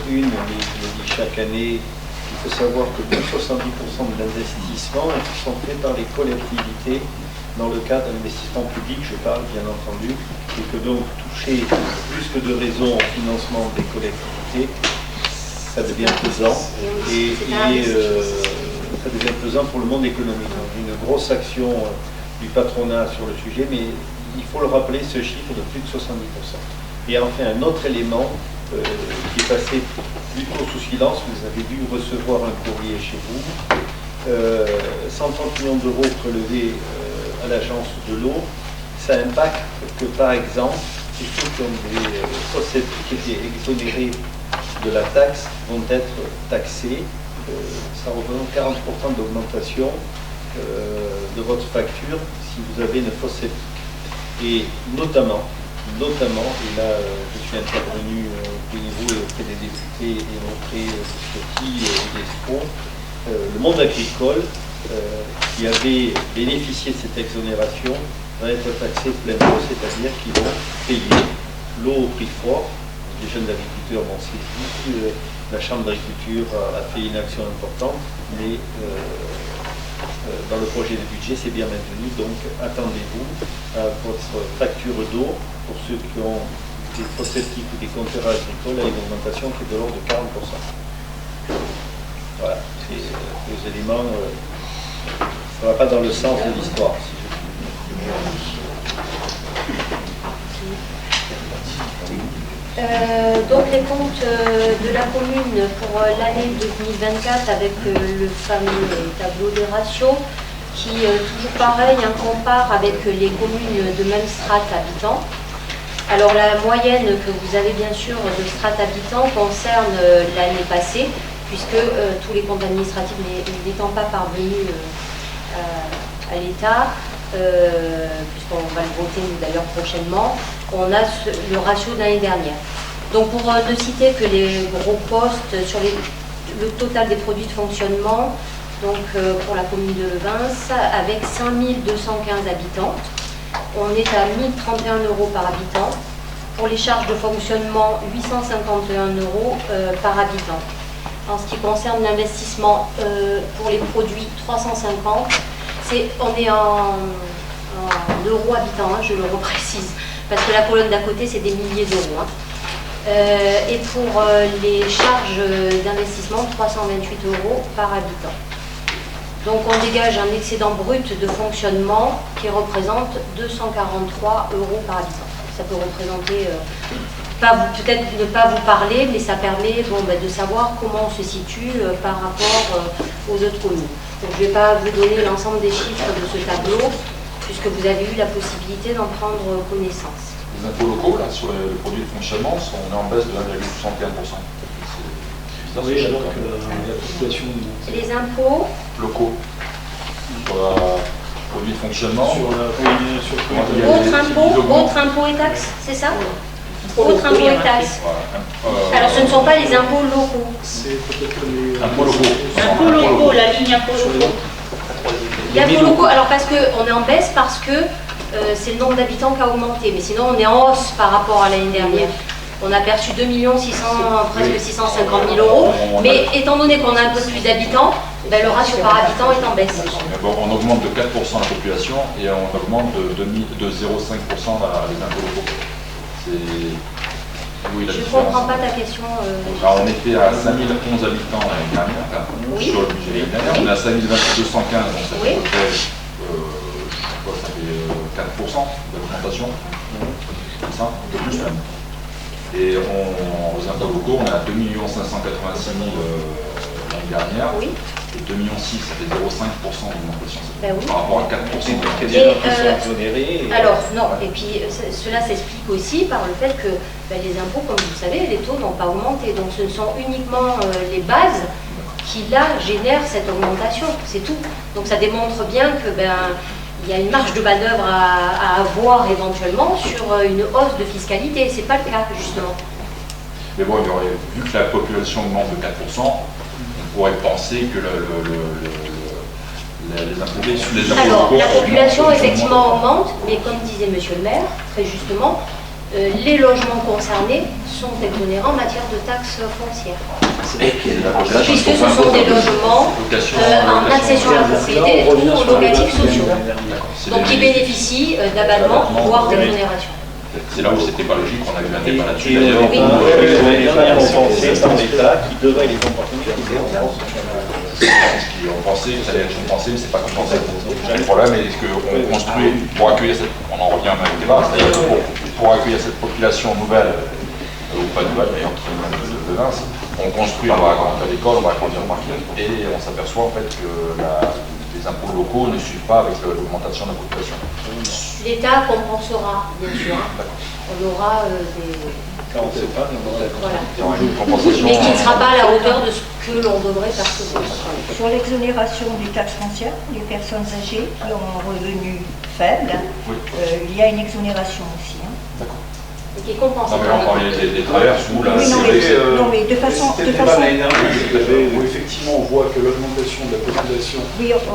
[SPEAKER 1] Une, je le dis chaque année, il faut savoir que plus de 70% de l'investissement sont faits par les collectivités dans le cadre d'un investissement public, je parle bien entendu, et que donc toucher plus que de raison au financement des collectivités, ça devient pesant. Et ça devient pesant pour le monde économique. Donc, une grosse action du patronat sur le sujet, mais il faut le rappeler, ce chiffre de plus de 70%. Et enfin, un autre élément qui est passé plutôt sous silence, vous avez dû recevoir un courrier chez vous, 130 millions d'euros prélevés à l'agence de l'eau, ça impacte que par exemple, tous ceux qui ont des fosses qui étaient exonérés de la taxe vont être taxés. Ça représente 40% d'augmentation de votre facture si vous avez une fosse septique. Et notamment, et là je suis intervenu au niveau et auprès des députés et auprès de Scotty et d'Espro, le monde agricole qui avait bénéficié de cette exonération va être taxé plein pot, c'est-à-dire qu'ils vont payer l'eau au prix fort. Les jeunes agriculteurs vont saisir, la Chambre d'agriculture a fait une action importante, mais dans le projet de budget, c'est bien maintenu, donc attendez-vous à votre facture d'eau, pour ceux qui ont des fosses septiques ou des compteurs agricoles, à une augmentation qui est de l'ordre de 40%. Voilà, c'est deux éléments, ça ne va pas dans le sens de l'histoire, si je puis dire.
[SPEAKER 2] Donc les comptes de la commune pour l'année 2024 avec le fameux tableau des ratios qui, toujours pareil, compare avec les communes de même strate habitant. Alors la moyenne que vous avez bien sûr de strate habitant concerne l'année passée, puisque tous les comptes administratifs n'étant pas parvenus à l'État, puisqu'on va le voter d'ailleurs prochainement, on a le ratio de l'année dernière. Donc pour ne citer que les gros postes sur le total des produits de fonctionnement, donc pour la commune de Levens, avec 5215 habitants, on est à 1031 € par habitant. Pour les charges de fonctionnement, 851 € par habitant. En ce qui concerne l'investissement pour les produits, 350, on est en euros habitants, je le reprécise, parce que la colonne d'à côté, c'est des milliers d'euros. Et pour les charges d'investissement, 328 € par habitant. Donc on dégage un excédent brut de fonctionnement qui représente 243 € par habitant. Ça peut représenter, peut-être ne pas vous parler, mais ça permet de savoir comment on se situe par rapport aux autres communes. Donc je ne vais pas vous donner l'ensemble des chiffres de ce tableau, puisque vous avez eu la possibilité d'en prendre connaissance.
[SPEAKER 3] Les impôts locaux, là, sur les produits de fonctionnement, on est en baisse de 1,61%.
[SPEAKER 4] Oui, alors que la population monte.
[SPEAKER 2] Les impôts
[SPEAKER 3] locaux sur les produits de fonctionnement.
[SPEAKER 2] Autres impôts et taxes, c'est ça? Autres impôts et taxes. Alors ce ne sont pas les impôts locaux.
[SPEAKER 4] C'est peut-être les
[SPEAKER 3] impôts locaux.
[SPEAKER 8] Impôts locaux, la ligne impôts locaux.
[SPEAKER 2] Les impôts locaux, alors parce qu'on est en baisse parce que c'est le nombre d'habitants qui a augmenté, mais sinon on est en hausse par rapport à l'année dernière. On a perçu 2 presque 650 000 euros, mais étant donné qu'on a un peu plus d'habitants, ben, le ratio par habitant est en baisse.
[SPEAKER 3] Mais bon, on augmente de 4% la population et on augmente de 0,5% les impôts locaux.
[SPEAKER 2] Oui, je ne comprends pas ta question.
[SPEAKER 3] Alors, on était à 5011 habitants l'année dernière, sur le budget l'année dernière. On est à 5215, donc ça fait, ça fait 4% d'augmentation, comme ça, un peu plus même. Et aux impôts locaux, on est à 2 586 000 l'année dernière.
[SPEAKER 2] Oui.
[SPEAKER 3] Et 2,6 millions, ça fait 0,5% d'augmentation.
[SPEAKER 2] Ben oui.
[SPEAKER 3] Par rapport à 4%.
[SPEAKER 2] Alors, non, et puis cela s'explique aussi par le fait que les impôts, comme vous le savez, les taux n'ont pas augmenté. Donc ce ne sont uniquement les bases qui, là, génèrent cette augmentation. C'est tout. Donc ça démontre bien que il y a une marge de manœuvre à avoir éventuellement sur une hausse de fiscalité. Ce n'est pas le cas, justement.
[SPEAKER 3] Mais bon, vu que la population augmente de 4%, on pourrait penser que les impôts
[SPEAKER 2] Alors, la population effectivement augmente, mais comme disait Monsieur le maire, très justement, les logements concernés sont exonérés en matière de taxes foncières. Puisque ce sont des logements en accession à la propriété ou locatifs sociaux. Donc qui bénéficient d'abattement, voire d'exonération.
[SPEAKER 3] C'est là où c'était pas logique, on a eu un débat là-dessus
[SPEAKER 1] d'ailleurs. On avait compensé par l'État qui devrait les compenser.
[SPEAKER 3] On pensait que ça allait être compensé, mais c'est pas compensé. Le problème est qu'on construit, pour accueillir cette, on en revient même au débat, c'est-à-dire pour accueillir cette population nouvelle, ou pas nouvelle d'ailleurs, de Vince, on construit, on va agrandir l'école, on va agrandir le parking, et on s'aperçoit en fait que les impôts locaux ne suivent pas avec l'augmentation de la population.
[SPEAKER 2] L'État compensera, bien sûr. On aura des...
[SPEAKER 1] Quand on ne sait pas,
[SPEAKER 2] voilà. Mais qui ne sera pas à la hauteur de ce que l'on devrait percevoir.
[SPEAKER 10] Sur l'exonération des taxes foncières, les personnes âgées qui ont un revenu faible, il y a une exonération aussi.
[SPEAKER 3] D'accord.
[SPEAKER 2] Et qui est compensée.
[SPEAKER 3] Non, mais on parlait des traverses ou là.
[SPEAKER 10] Oui, non, mais de façon.
[SPEAKER 4] Où effectivement on voit que l'augmentation de la population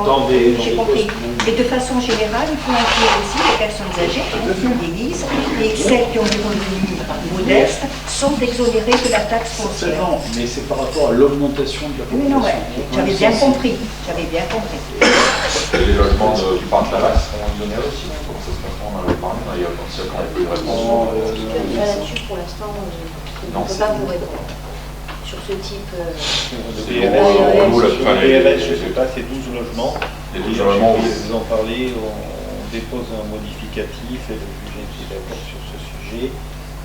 [SPEAKER 4] dans des.
[SPEAKER 10] J'ai compris. Mais de façon générale, il faut inclure aussi les personnes âgées qui ont des vies et celles qui ont des revenus modestes sont exonérées de la taxe foncière.
[SPEAKER 4] Non, mais c'est par rapport à l'augmentation de la population.
[SPEAKER 10] Oui, non, j'avais bien compris. J'avais bien compris.
[SPEAKER 3] Les logements du parc Laval seront exonérés aussi. Comment ça se passe? On en avait parlé, il y a quand même eu une réponse.
[SPEAKER 2] Là-dessus, pour l'instant, je ne peux pas vous répondre. Sur ce type.
[SPEAKER 1] Le PRS, je ne sais pas, c'est 12 logements.
[SPEAKER 3] Les 12 logements, oui.
[SPEAKER 1] Vous en parlez, on dépose un modificatif et le juge est d'accord sur ce sujet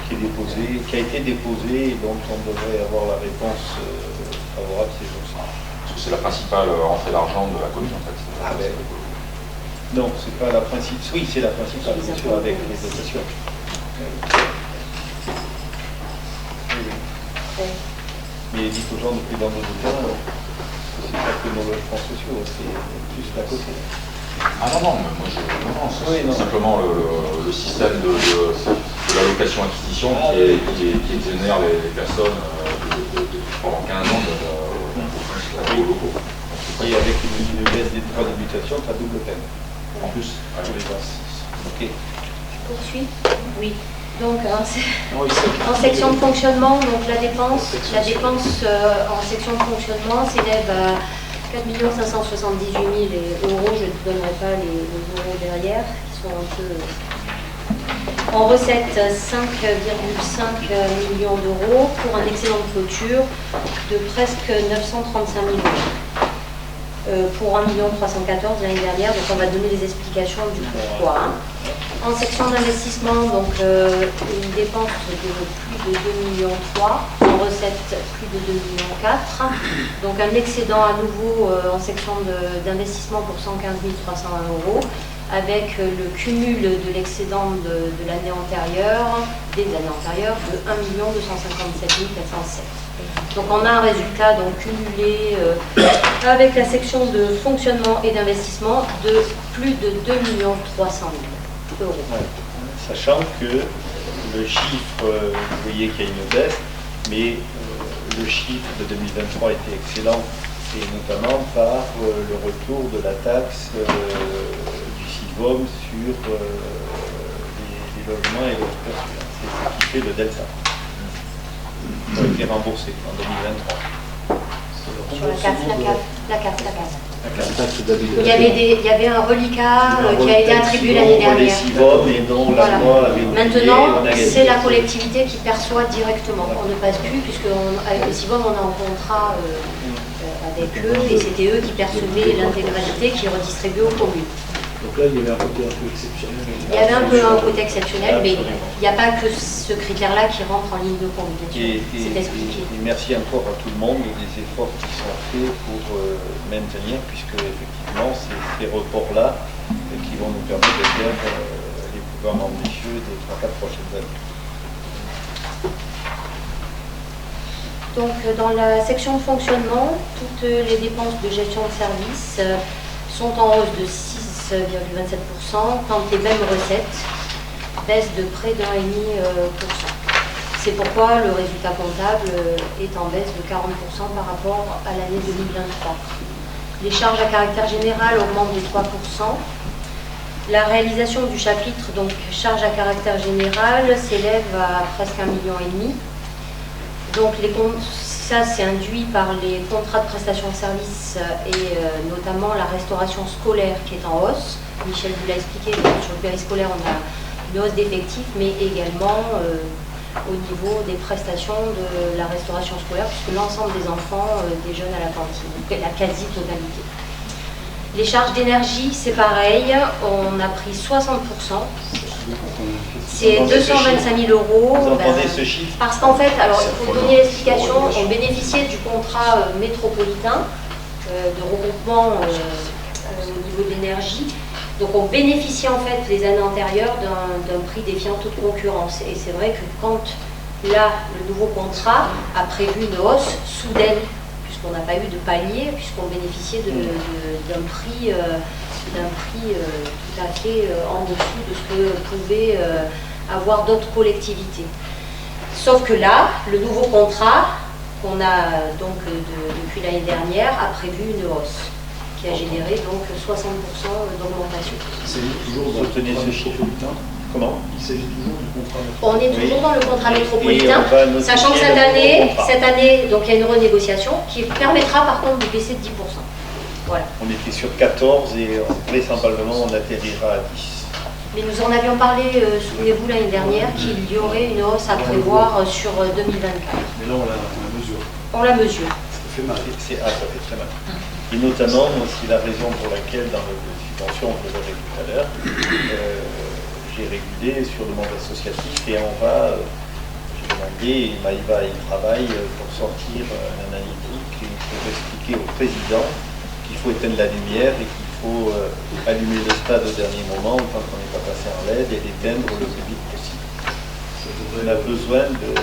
[SPEAKER 1] qui a été déposé et dont on devrait avoir la réponse favorable ces jours-ci.
[SPEAKER 3] Parce que c'est la principale rentrée d'argent de la commune en fait.
[SPEAKER 1] Ah ben, non, c'est pas la principale. Oui, c'est la principale, bien sûr, avec les dotations. Mais dites aux gens de plus dans nos terrains, c'est pas que nos logements sociaux, c'est juste à côté.
[SPEAKER 3] Ah non, mais moi c'est simplement le système de l'allocation acquisition qui exonère les personnes pendant 15 ans de locaux.
[SPEAKER 1] Et avec une baisse des droits d'habitation, tu as double peine.
[SPEAKER 3] En plus,
[SPEAKER 1] ok.
[SPEAKER 2] Poursuis. Oui. Donc en section de fonctionnement, donc la dépense en section de fonctionnement s'élève à 4 578 000 euros. Je ne te donnerai pas les euros derrière, qui sont un peu... En recette, 5,5 millions d'euros pour un excédent de clôture de presque 935 000 euros. Pour 1 314 000 l'année dernière, donc on va donner les explications du pourquoi. En section d'investissement, donc une dépense de plus de 2,3 millions, en recette plus de 2,4 millions, donc un excédent à nouveau en section d'investissement pour 115 320 euros, avec le cumul de l'excédent de l'année antérieure, des années antérieures, de 1 257 407. Donc on a un résultat donc, cumulé avec la section de fonctionnement et d'investissement de plus de 2 300 000 euros.
[SPEAKER 1] Ouais. Sachant que le chiffre, vous voyez qu'il y a une baisse, mais le chiffre de 2023 était excellent, et notamment par le retour de la taxe du CIVOM sur les logements et l'occupation. C'est ce qui fait le delta. Ça a été remboursé en 2023.
[SPEAKER 2] Sur la carte.
[SPEAKER 9] Il
[SPEAKER 2] Il y avait un reliquat qui a été attribué l'année dernière. Voilà. Maintenant, c'est la collectivité qui perçoit directement. On ne passe plus, puisque avec le CIVOM, on a un contrat avec eux, et c'était eux qui percevaient l'intégralité, qui redistribuaient aux communes.
[SPEAKER 4] Donc là, il y avait un côté un peu exceptionnel.
[SPEAKER 2] Il y avait un peu un côté exceptionnel, mais il n'y a pas que ce critère-là qui rentre en ligne de compte, bien sûr. C'est expliqué.
[SPEAKER 1] Et merci encore à tout le monde des efforts qui sont faits pour maintenir, puisque effectivement, c'est ces reports-là qui vont nous permettre de faire les programmes ambitieux des 3-4 prochaines années.
[SPEAKER 2] Donc, dans la section de fonctionnement, toutes les dépenses de gestion de service sont en hausse de 6,27%, quand les mêmes recettes baissent de près d'1,5%. C'est pourquoi le résultat comptable est en baisse de 40% par rapport à l'année 2023. Les charges à caractère général augmentent de 3%. La réalisation du chapitre, donc charges à caractère général, s'élève à presque 1,5 million. Donc ça, c'est induit par les contrats de prestation de services et notamment la restauration scolaire qui est en hausse. Michel vous l'a expliqué, sur le périscolaire, on a une hausse d'effectifs, mais également au niveau des prestations de la restauration scolaire, puisque l'ensemble des enfants déjeunent à la cantine, la quasi-totalité. Les charges d'énergie, c'est pareil, on a pris 60%. C'est 225 000 euros.
[SPEAKER 1] Vous entendez ce chiffre?
[SPEAKER 2] Parce qu'en fait, alors il faut donner l'explication, on bénéficiait du contrat métropolitain de regroupement au niveau de l'énergie. Donc on bénéficiait en fait les années antérieures d'un prix défiant toute concurrence. Et c'est vrai que quand là, le nouveau contrat a prévu une hausse soudaine, puisqu'on n'a pas eu de palier, puisqu'on bénéficiait d'un prix tout à fait en dessous de ce que pouvaient avoir d'autres collectivités. Sauf que là, le nouveau contrat qu'on a donc depuis l'année dernière a prévu une hausse qui a généré donc 60% d'augmentation.
[SPEAKER 4] Il s'agit toujours de
[SPEAKER 1] retenir ce chiffre. Comment?
[SPEAKER 4] Il s'agit toujours du contrat métropolitain.
[SPEAKER 2] On est toujours dans le contrat métropolitain, sachant que cette année, donc il y a une renégociation qui permettra par contre de baisser de 10%. Voilà.
[SPEAKER 1] On était sur 14 et vraisemblablement on atterrira à 10.
[SPEAKER 2] Mais nous en avions parlé, souvenez-vous, l'année dernière, qu'il y aurait une hausse à prévoir sur 2024.
[SPEAKER 4] Mais là, on la mesure.
[SPEAKER 2] On la mesure.
[SPEAKER 4] Ça fait mal.
[SPEAKER 1] Ça fait très mal. Et notamment, c'est la raison pour laquelle, dans les subventions que vous avez tout à l'heure, j'ai régulé sur demande associative et on va, j'ai demandé, et Maïva y travaille pour sortir un analytique et pour expliquer au président qu'il faut éteindre la lumière et qu'il faut allumer le stade au dernier moment quand on n'est pas passé en LED et l'éteindre le plus vite possible. On a besoin de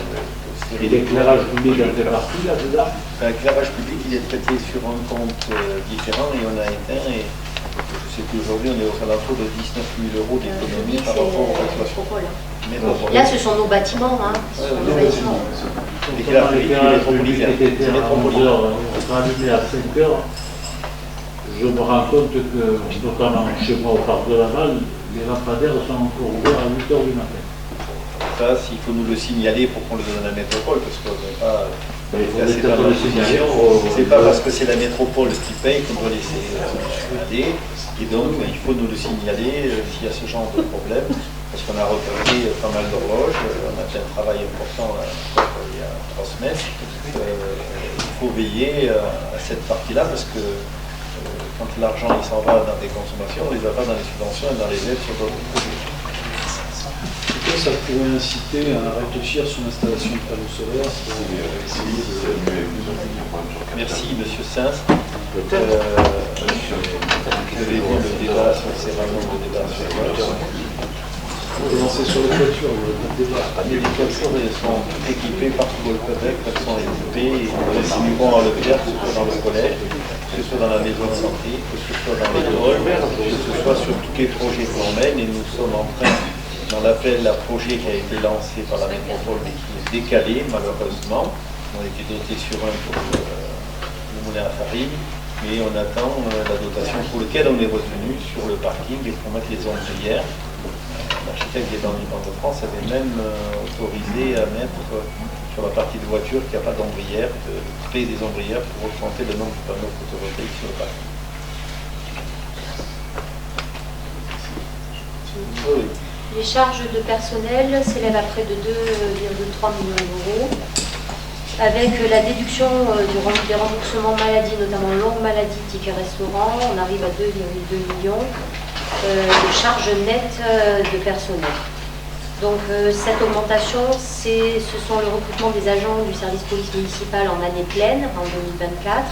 [SPEAKER 9] et l'éclairage public en fait partie là dedans?
[SPEAKER 1] L'éclairage public, il est traité sur un compte différent et on a éteint. Et je sais qu'aujourd'hui, on est aux alentours de 19 000 euros d'économie par rapport aux restaurations.
[SPEAKER 2] Là, ce sont nos bâtiments. Hein.
[SPEAKER 1] L'éclairage public, c'est métropolitain.
[SPEAKER 9] On sera allumé à 5 heures. Je me rends compte que, notamment chez moi au parc de Laval, les lampadaires sont encore ouverts à 8 heures du matin.
[SPEAKER 1] Ça, s'il faut nous le signaler pour qu'on le donne à la métropole, parce qu'on n'est pas... C'est pas parce que c'est la métropole qui paye qu'on doit laisser aller, et donc il faut nous le signaler s'il y a ce genre de problème, parce qu'on a regardé pas mal d'horloges, on a fait un travail important encore il y a 3 semaines. Il faut veiller à cette partie-là, parce que quand l'argent il s'en va dans des consommations, on ne les a pas dans les subventions et dans les aides sur d'autres produits.
[SPEAKER 4] Ça pourrait inciter à réfléchir sur l'installation de panneaux solaires pour essayer de...
[SPEAKER 1] Merci, Monsieur Sainz. Peut-être. Vous avez vu le débat sur le cérémonial, le débat sur les voitures.
[SPEAKER 4] On va commencer sur les voitures, il n'y a pas de débat.
[SPEAKER 1] Les voitures elles sont équipées partout dans le Québec, elles sont équipées, et nous estimons à le faire, que ce soit dans le collège, que ce soit dans la maison de santé, que ce soit dans l'école, que ce soit sur tous les projets qu'on mène, et nous sommes en train, dans l'appel à projet qui a été lancé par la métropole, mais qui est décalé malheureusement. On a été doté sur un pour le moulin à farine, mais on attend la dotation pour laquelle on est retenu sur le parking et pour mettre les ombrières. L'architecte des Bâtiments de France avait même autorisé à mettre sur la partie de voiture qui n'a pas d'ombrière, de créer des ombrières pour augmenter le nombre de panneaux photovoltaïques sur le parking. Oui.
[SPEAKER 2] Les charges de personnel s'élèvent à près de 2,3 millions d'euros. Avec la déduction des remboursements maladie, notamment longue maladie, ticket restaurant, on arrive à 2,2 millions de charges nettes de personnel. Donc cette augmentation, ce sont le recrutement des agents du service police municipal en année pleine, en 2024,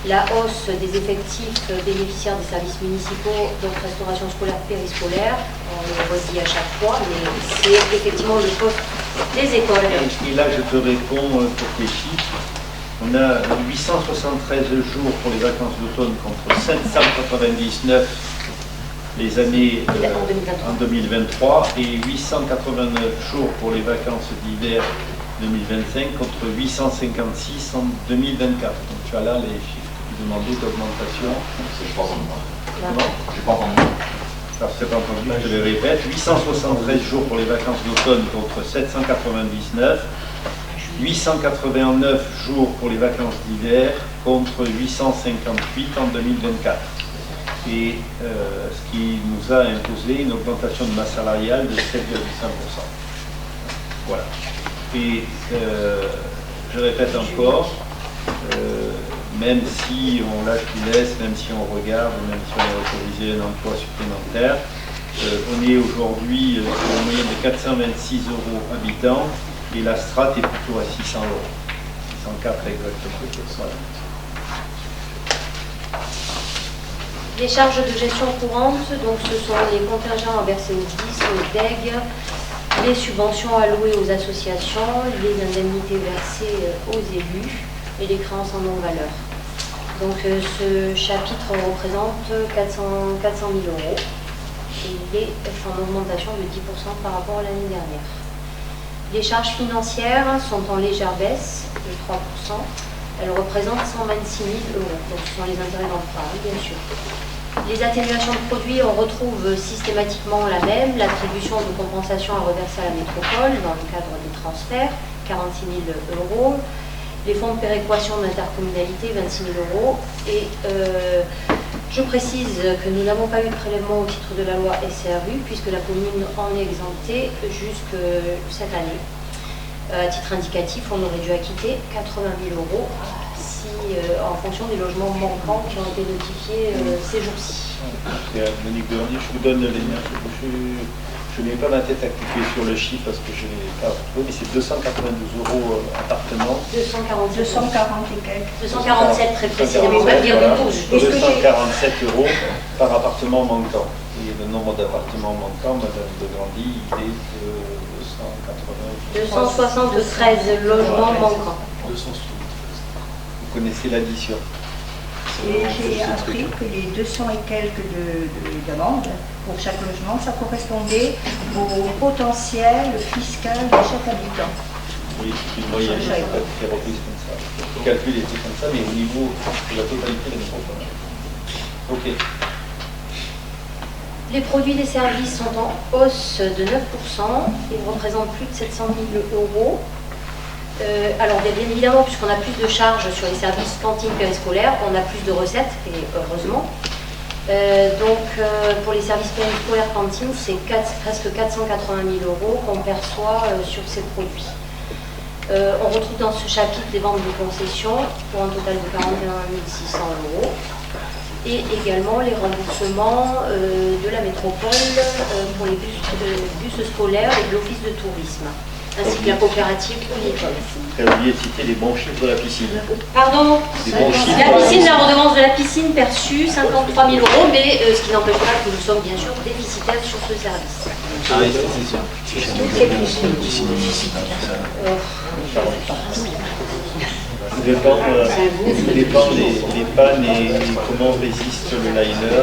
[SPEAKER 2] la hausse des effectifs bénéficiaires des services municipaux, donc restauration scolaire, périscolaire, on le redit à chaque fois, mais c'est effectivement le poste des écoles.
[SPEAKER 1] Et là, je te réponds pour tes chiffres. On a 873 jours pour les vacances d'automne contre 799 les années en 2023 et 889 jours pour les vacances d'hiver 2025 contre 856 en 2024. Donc tu as là les chiffres que tu demandais d'augmentation.
[SPEAKER 3] Je pense en
[SPEAKER 1] Comment ?
[SPEAKER 3] J'ai pas entendu.
[SPEAKER 1] Alors c'est pas entendu, je le répète, 873 jours pour les vacances d'automne contre 799, 889 jours pour les vacances d'hiver contre 858 en 2024. Et ce qui nous a imposé une augmentation de masse salariale de 7,5%. Voilà. Et je répète encore, même si on lâche du laisse, même si on regarde, même si on a autorisé un emploi supplémentaire, on est aujourd'hui sur une moyenne de 426 € habitants et la strate est plutôt à 600 €. 604 exactement. Voilà.
[SPEAKER 2] Les charges de gestion courante, donc ce sont les contingents versés au DIS, au DEG, les subventions allouées aux associations, les indemnités versées aux élus et les créances en non-valeur. Donc ce chapitre représente 400 000 € et il est en augmentation de 10% par rapport à l'année dernière. Les charges financières sont en légère baisse de 3%. Elles représentent 126 000 €. Donc ce sont les intérêts d'emprunt, bien sûr. Les atténuations de produits, on retrouve systématiquement la même, l'attribution de compensation à reverser à la métropole dans le cadre des transferts, 46 000 €. Les fonds de péréquation d'intercommunalité, 26 000 €. Et je précise que nous n'avons pas eu de prélèvement au titre de la loi SRU, puisque la commune en est exemptée jusque cette année. À titre indicatif, on aurait dû acquitter 80 000 € en fonction des logements manquants qui ont été notifiés ces jours-ci.
[SPEAKER 1] Monique Devernier, je vous donne les liens. Je n'ai pas ma tête à cliquer sur le chiffre parce que je n'ai pas retrouvé, mais c'est 292 € appartement.
[SPEAKER 2] 240
[SPEAKER 10] et quelques.
[SPEAKER 2] 247 très précisément,
[SPEAKER 1] voilà.
[SPEAKER 2] 247
[SPEAKER 1] € par appartement manquant. Et le nombre d'appartements manquants, Madame de Grandy, il est de
[SPEAKER 2] 273 logements manquants.
[SPEAKER 1] 273. Vous connaissez l'addition.
[SPEAKER 10] Et j'ai appris que les 200 et quelques d'amende pour chaque logement, ça correspondait au potentiel fiscal de chaque habitant.
[SPEAKER 1] Oui, c'est une moyenne, ça peut être reprise comme ça. Le calcul était comme ça, mais au niveau de la totalité des métropoles. Ok.
[SPEAKER 2] Les produits des services sont en hausse de 9%. Ils représentent plus de 700 000 €. Alors bien évidemment, puisqu'on a plus de charges sur les services cantines périscolaires, on a plus de recettes, et heureusement. Pour les services périscolaires cantines, c'est presque 480 000 € qu'on perçoit sur ces produits. On retrouve dans ce chapitre des ventes de concessions pour un total de 41 600 €. Et également les remboursements de la métropole pour les bus scolaires et de l'office de tourisme. ainsi que la coopérative Unicom.
[SPEAKER 1] J'ai oublié de citer les bons chiffres de la piscine.
[SPEAKER 2] Pardon,
[SPEAKER 1] Les bons chiffres.
[SPEAKER 2] la piscine, la redevance de la piscine perçue, 53 000 €, mais ce qui n'empêche pas que nous sommes bien sûr déficitaires sur ce service.
[SPEAKER 6] Ah oui, c'est sûr.
[SPEAKER 1] Tout dépend les pannes et comment résiste le liner.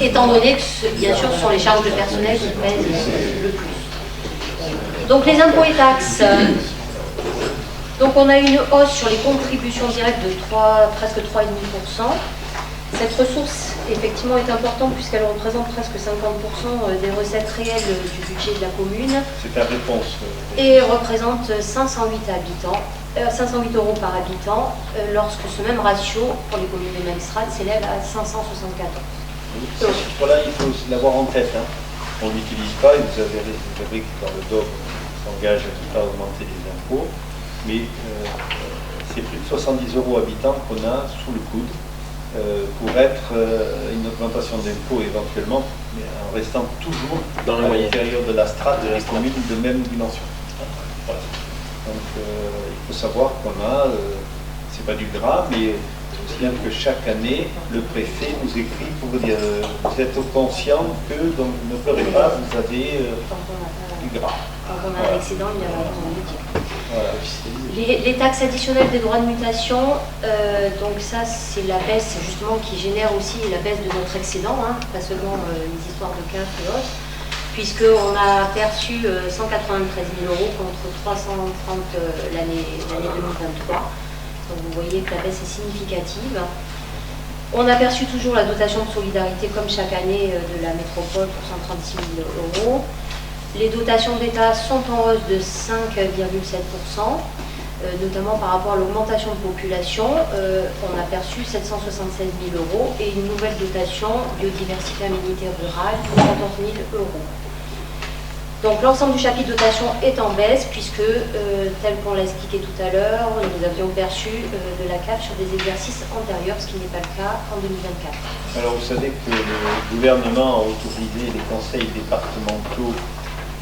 [SPEAKER 2] Étant donné que, bien sûr, ce sont les charges de personnel qui pèsent le plus. Donc les impôts et taxes. Donc on a une hausse sur les contributions directes de presque 3,5%. Cette ressource, effectivement, est importante puisqu'elle représente presque 50% des recettes réelles du budget de la commune.
[SPEAKER 1] C'est ta réponse.
[SPEAKER 2] Et représente 508 € par habitant, lorsque ce même ratio, pour les communes des mêmes strates, s'élève à 574.
[SPEAKER 1] Ce chiffre-là, il faut l'avoir en tête. Hein. On ne l'utilise pas, et vous avez que dans le DOC, on s'engage à ne pas augmenter les impôts, mais c'est plus de 70 € habitants qu'on a sous le coude. Pour être une augmentation d'impôts éventuellement, mais en restant toujours
[SPEAKER 6] dans
[SPEAKER 1] à l'intérieur de la strate de la commune de même dimension. Voilà. Donc il faut savoir qu'on a, c'est pas du gras, mais aussi bien que chaque année, le préfet nous écrit pour vous dire vous êtes conscient que, donc ne pleurez pas, vous avez du gras.
[SPEAKER 2] Quand on a un excédent, il y a un budget. Voilà. Les taxes additionnelles des droits de mutation, donc ça c'est la baisse justement qui génère aussi la baisse de notre excédent, hein, pas seulement les histoires de CAF et autres, puisqu'on a perçu 193 000 € contre 330 l'année 2023. Donc vous voyez que la baisse est significative. On a perçu toujours la dotation de solidarité comme chaque année de la métropole pour 136 000 €. Les dotations d'État sont en hausse de 5,7%, notamment par rapport à l'augmentation de population. On a perçu 776 000 € et une nouvelle dotation biodiversité aménité rurale pour 14 000 €. Donc l'ensemble du chapitre dotation est en baisse puisque, tel qu'on l'a expliqué tout à l'heure, nous avions perçu de la CAF sur des exercices antérieurs, ce qui n'est pas le cas en 2024.
[SPEAKER 1] Alors vous savez que le gouvernement a autorisé les conseils départementaux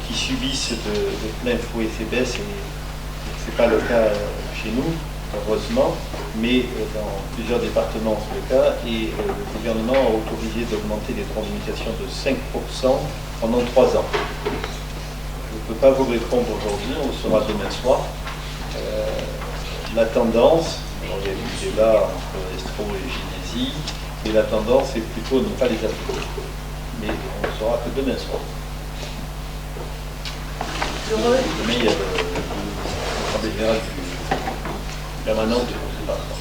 [SPEAKER 1] qui subissent de plein fouet ces baisses, et ce n'est pas le cas chez nous, heureusement, mais dans plusieurs départements c'est le cas, et le gouvernement a autorisé d'augmenter les droits de mutation de 5% pendant 3 ans. Je ne peux pas vous répondre aujourd'hui, on le saura demain soir. La tendance, alors il y a eu du débat entre Estro et Ginési, mais la tendance est plutôt de ne pas les appliquer. Mais on ne saura que demain soir. Demain, il y a l'Assemblée générale permanente du département.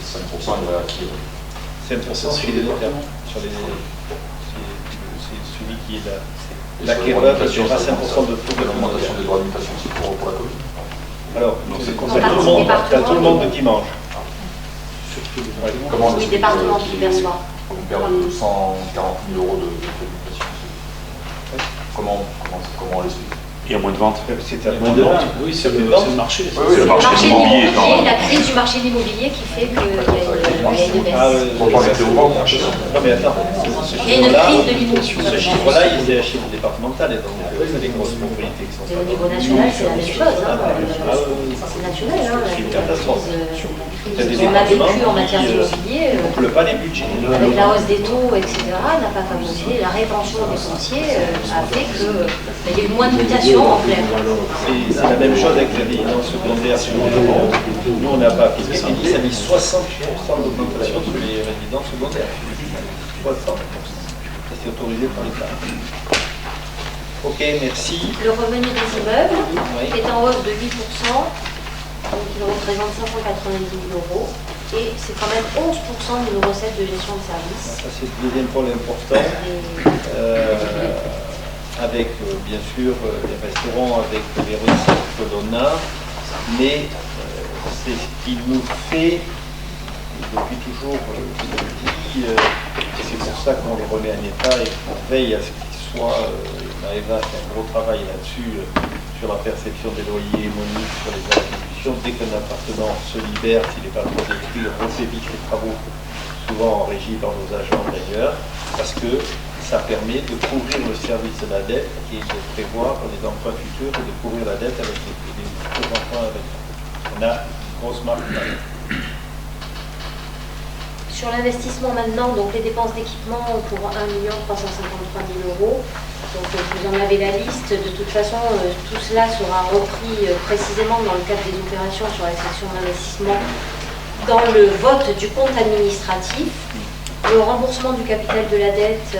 [SPEAKER 3] 5% il va acquis.
[SPEAKER 1] 5% sur les notaires. C'est celui qui est là. L'acquéreur ne pas 5% de taux de
[SPEAKER 3] l'augmentation des droits de mutation, c'est pour la commune.
[SPEAKER 1] Alors, c'est tout le monde qui mange.
[SPEAKER 3] Comment
[SPEAKER 2] les départements qui perçoivent.
[SPEAKER 3] On perd 240 000 € de mutation. Comment on l'explique?
[SPEAKER 7] Il y a moins de ventes.
[SPEAKER 1] C'est à moins de ventes.
[SPEAKER 4] Oui, c'est le marché.
[SPEAKER 7] Oui, le marché de l'immobilier.
[SPEAKER 2] La crise du marché de l'immobilier qui fait qu'il y a une baisse.
[SPEAKER 3] Pourtant, on était au vent.
[SPEAKER 1] Non, mais attends.
[SPEAKER 2] Il y a une crise de l'immobilier.
[SPEAKER 1] Ce chiffre-là, il est à chiffre départemental, et donc c'est les grosses propriétés qui sont.
[SPEAKER 2] Au niveau national, c'est la même chose. C'est national.
[SPEAKER 1] C'est une catastrophe.
[SPEAKER 2] On a vécu en matière d'immobilier.
[SPEAKER 1] On ne pleut pas les budgets.
[SPEAKER 2] Avec la hausse des taux, etc., n'a pas favorisé la rétention des fonciers, a fait qu'il y a eu moins de mutations en clair.
[SPEAKER 1] C'est la même chose avec les résidences secondaires sur le monde. Nous, on n'a pas appliqué, mais ça a mis 60% d'augmentation sur les résidences secondaires. 60%. Ça c'est autorisé par l'État. Ok, merci.
[SPEAKER 2] Le revenu des immeubles est en hausse de 8%. Donc il représente 590 000 €, et c'est quand même 11% de nos recettes de gestion de services.
[SPEAKER 1] Ça c'est le deuxième pôle important, avec bien sûr les restaurants, avec les recettes que l'on a, mais c'est ce qui nous fait, depuis toujours, c'est pour ça qu'on les remet en état et qu'on veille à ce qu'ils soient, Maëva fait un gros travail là-dessus, sur la perception des loyers moniques, sur les attributions. Dès qu'un appartement se libère, s'il n'est pas trop détruit, on refait vite les travaux, souvent en régie par nos agents d'ailleurs, parce que ça permet de couvrir le service de la dette et de prévoir les emprunts futurs et de couvrir la dette avec les futurs emprunts avec. On a une grosse marge.
[SPEAKER 2] Sur l'investissement maintenant, donc les dépenses d'équipement pour 1 353 000 euros. Donc vous en avez la liste. De toute façon, tout cela sera repris précisément dans le cadre des opérations sur la section d'investissement dans le vote du compte administratif. Le remboursement du capital de la dette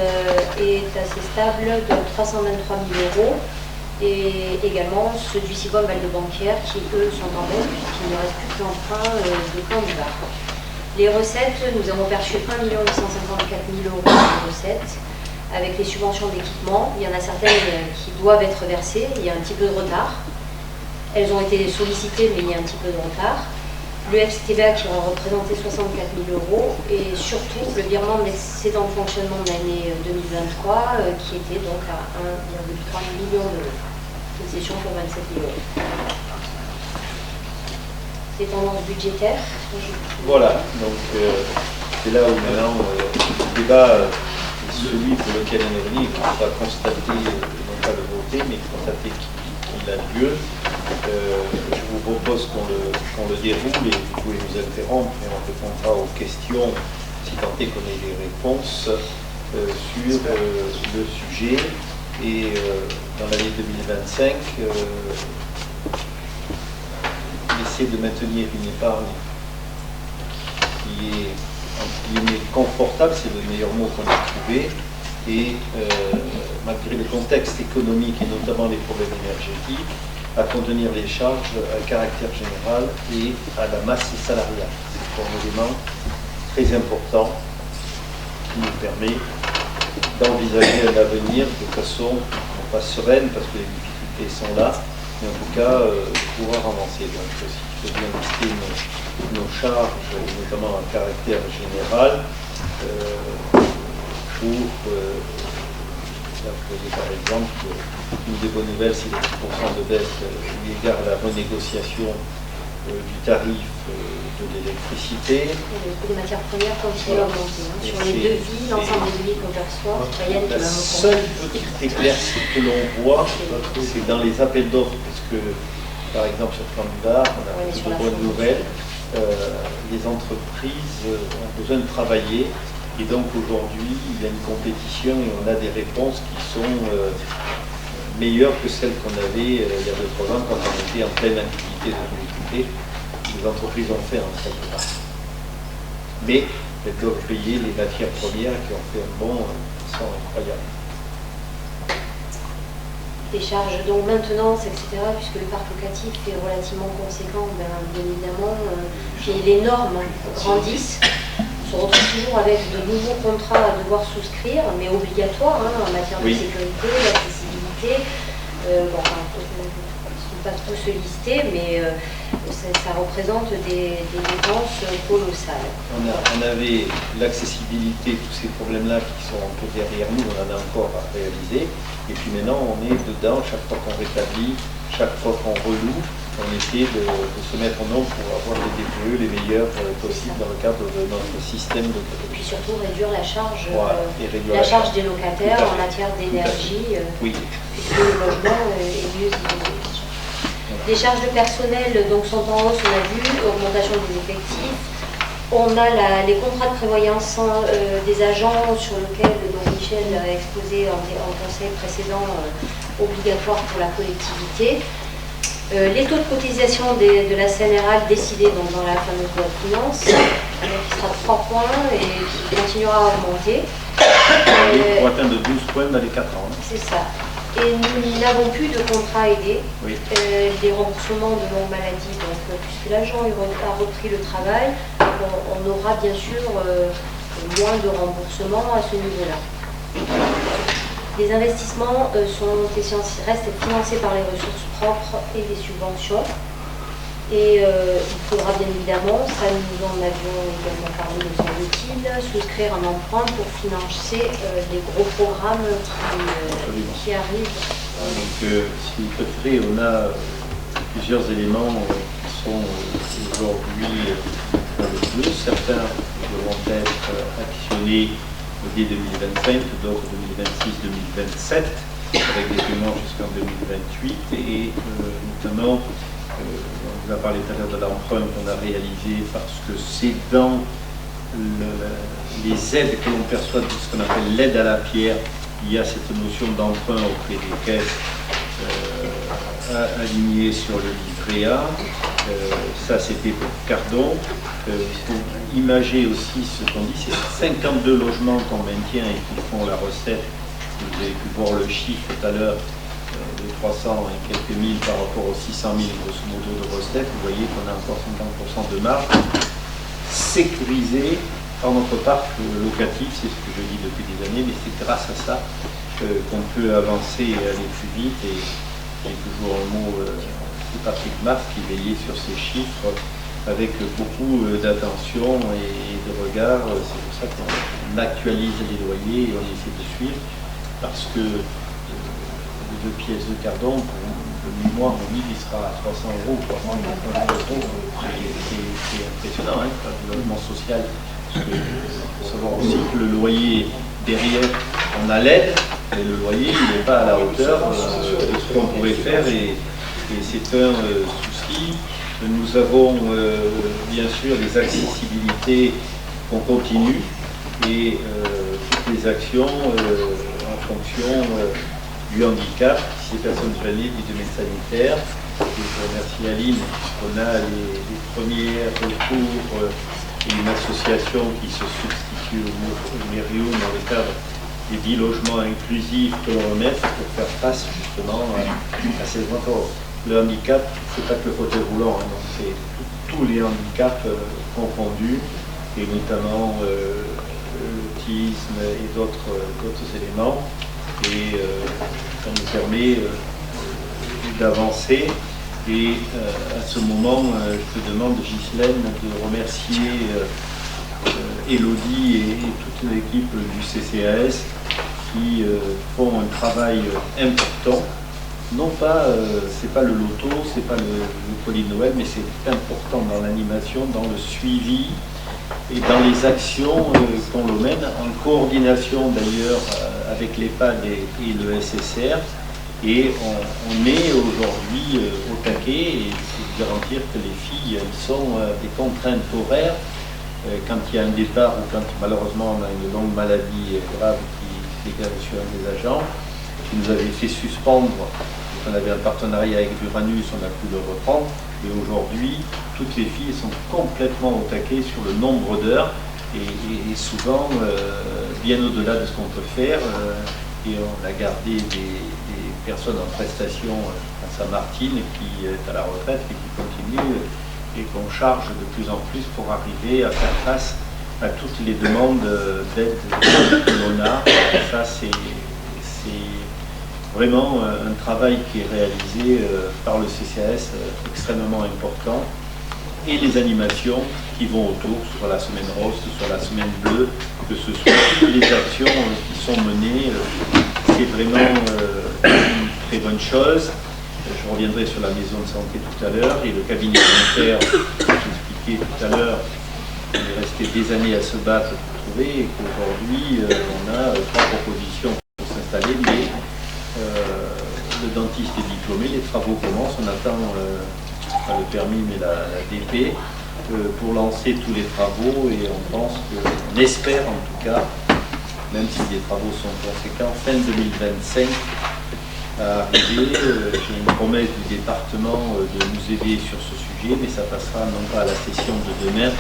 [SPEAKER 2] est assez stable de 323 000 euros. Et également ceux du SICOM Val de Banquière qui, eux, sont en baisse puisqu'il ne reste plus que l'emprunt de Candidat. Les recettes, nous avons perçu 1 854 000 euros de recettes avec les subventions d'équipement. Il y en a certaines qui doivent être versées, il y a un petit peu de retard. Elles ont été sollicitées, mais il y a un petit peu de retard. Le FCTVA qui a représenté 64 000 euros et surtout le virement de l'excédent de fonctionnement de l'année 2023 qui était donc à 1,3 million d'euros. Une session pour 27 000 euros. Les tendances budgétaires.
[SPEAKER 1] Voilà, donc c'est là où maintenant le débat est celui pour lequel on est venu, il faudra constater, non pas le voter, mais constater qu'il a lieu. Je vous propose qu'on le déroule et vous pouvez nous interrompre et on répondra aux questions si tant est qu'on ait des réponses sur le sujet. Et dans l'année 2025, essayer de maintenir une épargne qui est entre guillemets confortable, c'est le meilleur mot qu'on a trouvé, et malgré le contexte économique et notamment les problèmes énergétiques, à contenir les charges à caractère général et à la masse salariale. C'est un élément très important qui nous permet d'envisager un avenir de façon non pas sereine parce que les difficultés sont là, mais en tout cas pouvoir avancer. Donc si je peux bien lister nos charges, notamment à caractère général, par exemple, une des bonnes nouvelles, c'est les 10% de baisse eu égard à la renégociation du tarif de l'électricité.
[SPEAKER 2] Le coût des matières premières continue à augmenter. Sur les devis, l'ensemble des devis qu'on perçoit,
[SPEAKER 1] la seule petite éclaircie que l'on voit, c'est dans les appels d'offres, parce que, par exemple, sur Candidat, on a beaucoup de bonnes nouvelles. Les entreprises ont besoin de travailler. Et donc aujourd'hui, il y a une compétition et on a des réponses qui sont meilleures que celles qu'on avait il y a 2-3 ans quand on était en pleine activité de mobilité. Les entreprises ont fait un quelque part. Mais elles doivent payer les matières premières qui ont fait un bond de façon incroyable.
[SPEAKER 2] Les charges donc maintenance, etc., puisque le parc locatif est relativement conséquent, bien évidemment, puis les normes grandissent. On se retrouve toujours avec de nouveaux contrats à devoir souscrire, mais obligatoires en matière de sécurité, d'accessibilité. Ils ne sont pas tous listés, mais ça représente des dépenses colossales.
[SPEAKER 1] On avait l'accessibilité, tous ces problèmes-là qui sont un peu derrière nous, on en a encore à réaliser. Et puis maintenant, on est dedans, chaque fois qu'on rétablit, chaque fois qu'on reloue, on essaie de se mettre en œuvre pour avoir les DPE les meilleurs possibles dans le cadre de notre système de
[SPEAKER 2] Et puis surtout réduire la charge,
[SPEAKER 1] la
[SPEAKER 2] charge des locataires en matière d'énergie, puisque le logement est mieux isolé. Les charges de personnel donc, sont en hausse, on a vu, augmentation des effectifs. On a les contrats de prévoyance des agents sur lesquels donc, Michel a exposé en conseil précédent obligatoire pour la collectivité. Les taux de cotisation de la CNRAL décidés donc, dans la fameuse loi de finances, qui sera de 3 points et qui continuera à augmenter.
[SPEAKER 1] Pour atteindre 12 points dans les 4 ans.
[SPEAKER 2] C'est ça. Et nous n'avons plus de contrat aidé, des remboursements de longue maladie, donc, puisque l'agent a repris le travail, on aura bien sûr moins de remboursements à ce niveau-là. Les investissements restent financés par les ressources propres et les subventions. Et il faudra bien évidemment, ça nous en avions également parlé, me semble-t-il, souscrire un emprunt pour financer les gros programmes qui arrivent.
[SPEAKER 1] Donc, si vous préférez, on a plusieurs éléments qui sont aujourd'hui dans le jeu. Certains devront être actionnés dès 2025, d'autres 2026-2027, avec des paiements jusqu'en 2028, et notamment, on vous a parlé tout à l'heure de l'emprunt qu'on a réalisé, parce que c'est dans les aides que l'on perçoit de ce qu'on appelle l'aide à la pierre. Il y a cette notion d'emprunt auprès des caisses alignées sur le livret A. Ça, c'était pour Cardon. Pour imager aussi ce qu'on dit, c'est 52 logements qu'on maintient et qui font la recette. Vous avez pu voir le chiffre tout à l'heure de 300 et quelques mille par rapport aux 600 000 grosso modo de recettes. Vous voyez qu'on a encore 50% de marge sécurisée par notre parc locatif, c'est ce que je dis depuis des années, mais c'est grâce à ça qu'on peut avancer et aller plus vite. Et toujours un mot de Patrick Marc qui veillait sur ces chiffres avec beaucoup d'attention et de regard. C'est pour ça qu'on actualise les loyers et on essaie de suivre, parce que les 2 pièces de Cardon, pour le mémoire, on dit qu'il sera à 300 €, 300 €. C'est impressionnant, hein, le logement social. Il faut savoir aussi que le loyer derrière, on a l'aide, mais le loyer il n'est pas à la hauteur de ce qu'on pourrait faire, et c'est un souci. Nous avons bien sûr les accessibilités qu'on continue, et toutes les actions en fonction du handicap, si les personnes soignées, du domaine sanitaire. Et je remercie Aline, on a les premiers recours et une association qui se substitue au Mérium dans le cadre des 10 logements inclusifs que l'on met pour faire face justement à ces rapports. Le handicap, c'est pas que le fauteuil roulant, hein, donc c'est tous les handicaps confondus, et notamment l'autisme et d'autres éléments. Et ça nous permet d'avancer. Et à ce moment, je te demande, Ghislaine, de remercier Élodie et toute l'équipe du CCAS qui font un travail important. Non pas, c'est pas le loto, c'est pas le colis de Noël, mais c'est important dans l'animation, dans le suivi et dans les actions qu'on le mène, en coordination d'ailleurs avec l'EHPAD et le SSR. Et on est aujourd'hui au taquet, et je peux vous garantir que les filles, elles sont des contraintes horaires. Quand il y a un départ, ou quand malheureusement on a une longue maladie grave qui dégage sur un des agents, qui nous avait fait suspendre, on avait un partenariat avec Uranus, on a pu le reprendre, et aujourd'hui, toutes les filles sont complètement au taquet sur le nombre d'heures, et souvent bien au-delà de ce qu'on peut faire, et on a gardé des personnes en prestation à Saint-Martine qui est à la retraite et qui continue, et qu'on charge de plus en plus pour arriver à faire face à toutes les demandes d'aide que l'on a. Ça, c'est vraiment un travail qui est réalisé par le CCAS extrêmement important, et les animations qui vont autour, soit la semaine rose, soit la semaine bleue, que ce soit toutes les actions qui sont menées. C'est vraiment une très bonne chose. Je reviendrai sur la maison de santé tout à l'heure, et le cabinet dentaire, comme j'expliquais tout à l'heure, on est resté des années à se battre pour trouver, et qu'aujourd'hui on a 3 propositions pour s'installer, mais le dentiste est diplômé, les travaux commencent, on attend pas le permis mais la DP pour lancer tous les travaux, et on pense on espère en tout cas, même si les travaux sont conséquents, fin 2025 à arriver. J'ai une promesse du département de nous aider sur ce sujet, mais ça passera non pas à la session de demain,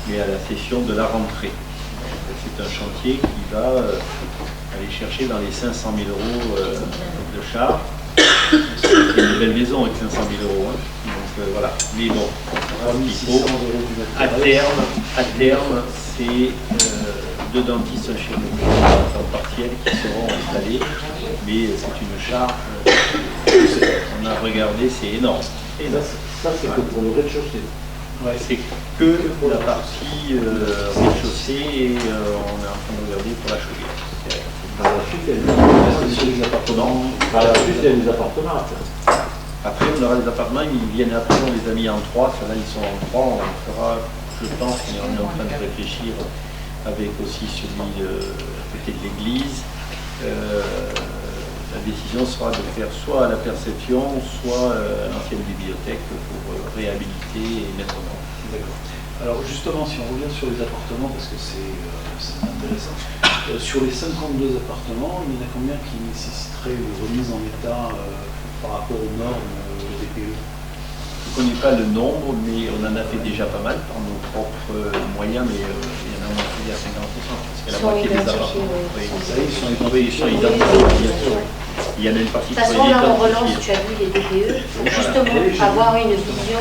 [SPEAKER 1] mais à la session de la rentrée. C'est un chantier qui va aller chercher dans les 500 000 € de charges. C'est une belle maison avec 500 000 €. Hein. Donc voilà. Mais bon, il faut, à terme, c'est 2 dentistes chez nous en temps partiel qui seront installés, mais c'est une charge. On a regardé, c'est énorme.
[SPEAKER 9] Ça, c'est que pour le rez-de-chaussée.
[SPEAKER 1] Ouais, c'est que pour la partie rez-de-chaussée, et on est en train de regarder pour la chaudière.
[SPEAKER 9] Par la suite, il y a les appartements. Par la suite, il y a les appartements.
[SPEAKER 1] Après, on aura les appartements, ils viennent après, on les a mis en 3. Ceux-là, ils sont en 3. On fera, je pense, on est en train de réfléchir avec aussi celui à côté de l'église. La décision sera de faire soit à la Perception, soit à l'ancienne bibliothèque pour réhabiliter et mettre en ordre.
[SPEAKER 4] D'accord. Alors justement, si on revient sur les appartements, parce que c'est intéressant, sur les 52 appartements, il y en a combien qui nécessiteraient une remise en état par rapport aux normes DPE?
[SPEAKER 1] Je ne connais pas le nombre, mais on en a fait déjà pas mal par nos propres moyens, mais il y en a moins plus à 50%, parce que la moitié des appartements. Ils sont identifiés, bien sûr. Il y en a une partie
[SPEAKER 2] de toute façon, là, on relance, tu as vu, les DPE, pour justement avoir une vision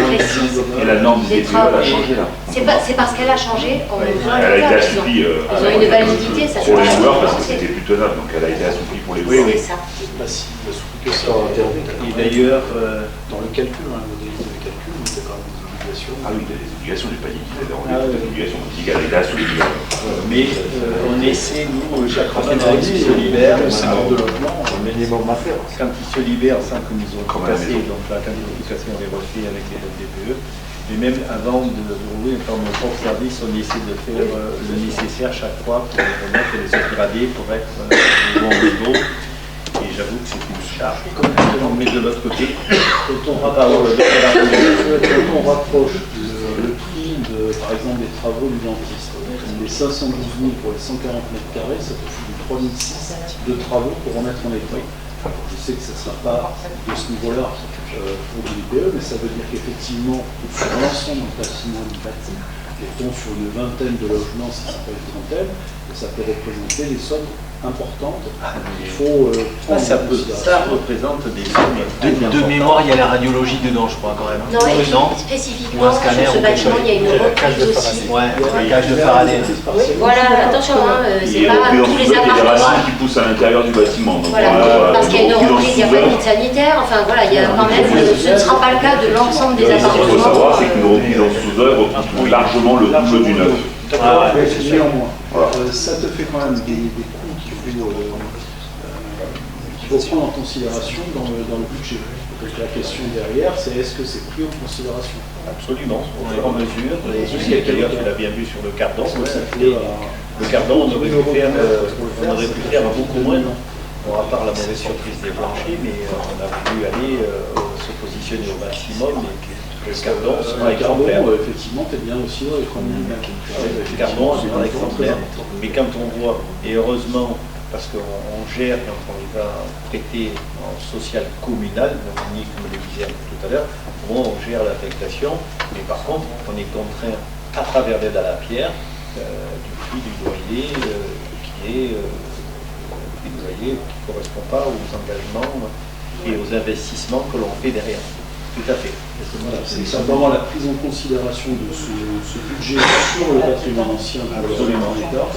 [SPEAKER 2] précise.
[SPEAKER 7] Et la norme du
[SPEAKER 2] des
[SPEAKER 7] DPE,
[SPEAKER 2] travaux.
[SPEAKER 7] elle a changé là.
[SPEAKER 2] C'est parce qu'elle a changé.
[SPEAKER 7] Elle a été assouplie.
[SPEAKER 2] Ils ont une validité, ça
[SPEAKER 7] pour les joueurs parce que c'était plus tenable, donc elle a été assouplie pour les joueurs.
[SPEAKER 2] C'est ça.
[SPEAKER 4] Bah si, que ça.
[SPEAKER 1] Et d'ailleurs,
[SPEAKER 4] dans le calcul, hein, le modèle de calcul, il y a quand même des obligations.
[SPEAKER 7] Ah oui, des obligations, j'ai pas dit qu'il avait des obligations. Elle a été assouplie.
[SPEAKER 1] Mais on essaie, nous, chaque fois qu'ils se libèrent, quand ils se libèrent sans que nous ayons cassé, donc la qualification on les refait avec les DPE, mais même avant de rouler, quand nos propres services, on essaie de faire le nécessaire chaque fois pour les remettre et les upgrader pour être au bon niveau. Et j'avoue que c'est une charge. Mais de l'autre côté,
[SPEAKER 4] quand on rapproche le prix de, par exemple, des travaux du dentiste, les 512 000 pour les 140 mètres carrés, ça te fait du 3 600 de travaux pour remettre en état. Je sais que ce ne sera pas de ce niveau-là pour le DPE, mais ça veut dire qu'effectivement, sur l'ensemble du patrimoine du bâti, mettons sur une vingtaine de logements, si ça peut être une trentaine, ça peut représenter des sommes importantes. Il faut
[SPEAKER 1] ça représente des sommes.
[SPEAKER 6] De mémoire, il y a la radiologie dedans, je crois, quand même.
[SPEAKER 2] Non, spécifiquement, sur ce bâtiment, il y a une reprise aussi.
[SPEAKER 6] Ouais, un cage de Faraday.
[SPEAKER 2] Voilà, attention, c'est pas tous les appartements
[SPEAKER 7] qui poussent à l'intérieur du bâtiment.
[SPEAKER 2] Voilà, parce qu'il y a une reprise, il n'y a pas de vide sanitaire, enfin voilà, il y a quand même, ce ne sera pas le cas de l'ensemble des appartements.
[SPEAKER 7] Ce qu'il faut savoir, c'est qu'une reprise en sous-œuvre coûte largement le double du neuf.
[SPEAKER 4] Néanmoins, ça te fait quand même des coûts qu'il faut prendre en considération dans le budget. Donc la question derrière, c'est est-ce que c'est pris en considération?
[SPEAKER 1] Absolument, en mesure. Et d'ailleurs, tu l'as bien vu sur le Cardon. Le Cardon, on aurait pu faire beaucoup moins. Bon, à part la mauvaise surprise des planchers, mais on a voulu aller se positionner au maximum. Le Cardon sera exemplaire.
[SPEAKER 4] Effectivement, tu es bien aussi dans les premiers.
[SPEAKER 1] Le Cardon sera exemplaire. Mais quand on voit, et heureusement, parce qu'on gère, quand on va prêter en social communal, Dominique me le disait tout à l'heure, on gère l'affectation, mais par contre, on est contraint, à travers l'aide à la pierre, du prix du loyer qui ne correspond pas aux engagements et aux investissements que l'on fait derrière. Tout à fait.
[SPEAKER 4] Voilà, c'est simplement la prise en considération de ce budget sur le patrimoine ancien
[SPEAKER 1] absolument
[SPEAKER 4] l'État,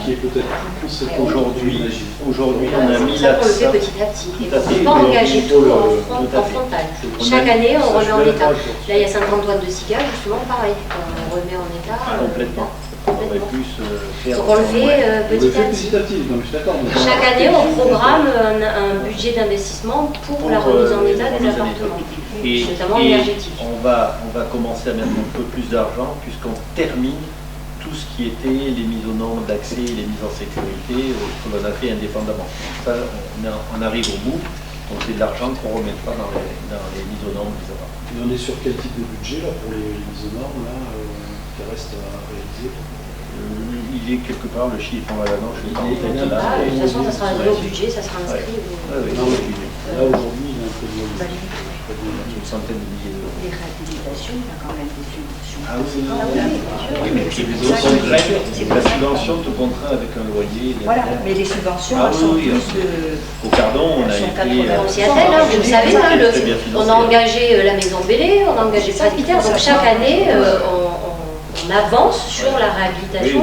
[SPEAKER 4] qui est peut-être plus conséquent
[SPEAKER 1] aujourd'hui. Aujourd'hui, on a mis
[SPEAKER 2] ça pour le fait petit à petit. Il ne faut pas engager tout en frontal. Chaque année, on remet en état. Là, il y a 50 watts de cigare, justement, pareil. On remet en état.
[SPEAKER 1] Complètement. On aurait pu faire.
[SPEAKER 2] Donc on le fait petit à petit. Chaque année, on programme un budget d'investissement pour la remise en état des appartements, notamment énergétiques.
[SPEAKER 1] On va commencer à mettre un peu plus d'argent puisqu'on termine tout ce qui était les mises aux normes d'accès, les mises en sécurité que l'on a fait indépendamment. Ça, on arrive au bout, donc c'est de l'argent qu'on remettra dans les mises aux normes des appartements.
[SPEAKER 4] Et on est sur quel type de budget là, pour les mises aux normes là, qui reste à réaliser?
[SPEAKER 1] Il est quelque part, le chiffre, on va là-dedans, je ne sais pas.
[SPEAKER 2] De toute façon, ça sera au budget, ça sera inscrit.
[SPEAKER 4] Là, aujourd'hui, il y a un peu de
[SPEAKER 1] une centaine de milliers d'euros.
[SPEAKER 10] Les réhabilitations, il y a quand même des subventions.
[SPEAKER 1] Ah oui, mais la subvention te contraint avec un loyer.
[SPEAKER 10] Voilà, mais les subventions, elles sont plus
[SPEAKER 1] au Cardon, on a été...
[SPEAKER 2] On s'y attelle, vous savez, on a engagé la Maison Bellé, on a engagé Presbytère, donc chaque année, on avance sur la réhabilitation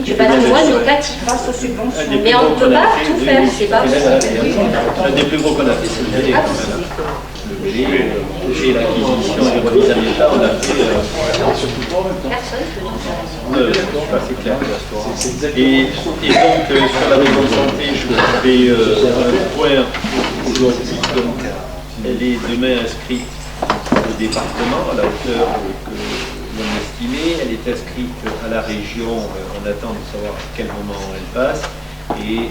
[SPEAKER 2] du patrimoine locatif.
[SPEAKER 10] Grâce aux subventions.
[SPEAKER 2] Mais on ne peut pas tout faire, c'est pas possible.
[SPEAKER 1] Un des plus gros qu'on a fait, c'est le Bellé. Le Bellé et l'acquisition et la remise en état, on a fait...
[SPEAKER 2] Personne ne peut tout faire.
[SPEAKER 1] C'est clair. Et donc, sur la maison de santé, je fais un point aujourd'hui. Elle est demain inscrite au département à la hauteur que doit l'estimer. Elle est inscrite à la région, on attend de savoir à quel moment elle passe, et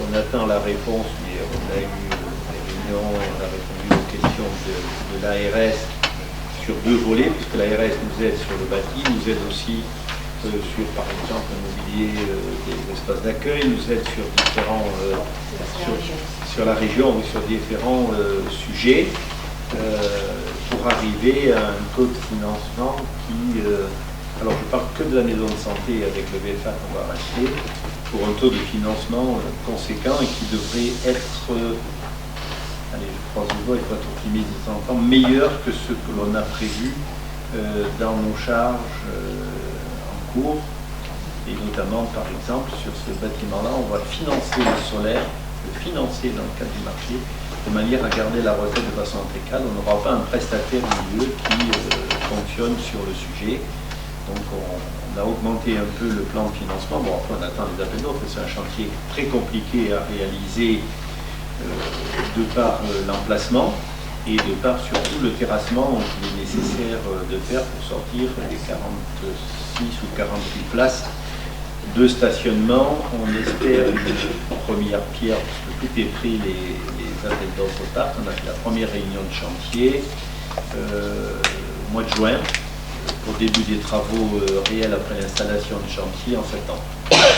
[SPEAKER 1] on attend la réponse, mais on a eu des réunions, on a répondu aux questions de l'ARS sur deux volets, puisque l'ARS nous aide sur le bâti, nous aide aussi sur, par exemple, le mobilier des espaces d'accueil, nous aide sur différents, sur la région, ou sur différents sujets, pour arriver à un taux de financement qui, alors je parle que de la maison de santé avec le VFA qu'on va racheter, pour un taux de financement conséquent et qui devrait être, allez, je croise le doigt, il faut être optimiste de temps en temps, meilleur que ce que l'on a prévu dans nos charges en cours, et notamment par exemple sur ce bâtiment-là, on va financer le solaire, le financer dans le cadre du marché, de manière à garder la recette de façon intégrale. On n'aura pas un prestataire au milieu qui fonctionne sur le sujet. Donc on a augmenté un peu le plan de financement. Bon, après on attend les appels d'offres, c'est un chantier très compliqué à réaliser de par l'emplacement et de par surtout le terrassement qu'il est nécessaire de faire pour sortir les 46 ou 48 places de stationnement. On espère une première pierre, parce que tout est pris, les appels d'offres partent. On a fait la première réunion de chantier au mois de juin, pour début des travaux réels après l'installation du chantier en septembre. Voilà.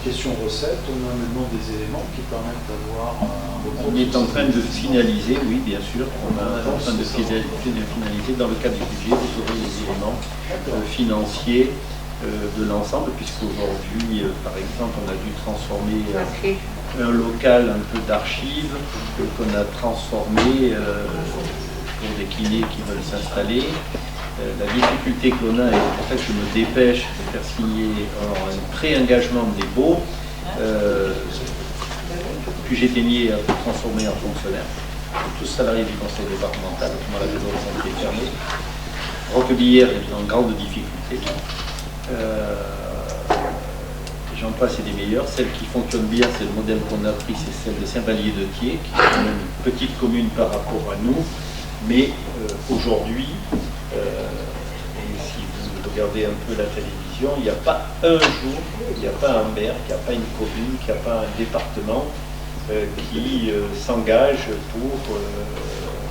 [SPEAKER 4] Question recettes, on a maintenant des éléments qui permettent d'avoir un...
[SPEAKER 1] On est en train de finaliser, oui, bien sûr. On est en train de finaliser dans le cadre du budget. Vous aurez les éléments financiers de l'ensemble, puisqu'aujourd'hui, par exemple, on a dû transformer un local un peu d'archives qu'on a transformé pour des kinés qui veulent s'installer. La difficulté que l'on a, et en fait je me dépêche de faire signer un pré-engagement des baux, puis j'ai été transformé en fonctionnaire. Tous salariés du conseil départemental, autrement la maison de santé est fermée. Roquebillière est en grande difficulté. J'en passe et des meilleurs. Celle qui fonctionne bien, c'est le modèle qu'on a pris, c'est celle de Saint-Vallier-de-Thiers, qui est quand même une petite commune par rapport à nous, mais aujourd'hui, et si vous regardez un peu la télévision, il n'y a pas un jour, il n'y a pas un maire, il n'y a pas une commune, il n'y a pas un département qui s'engage pour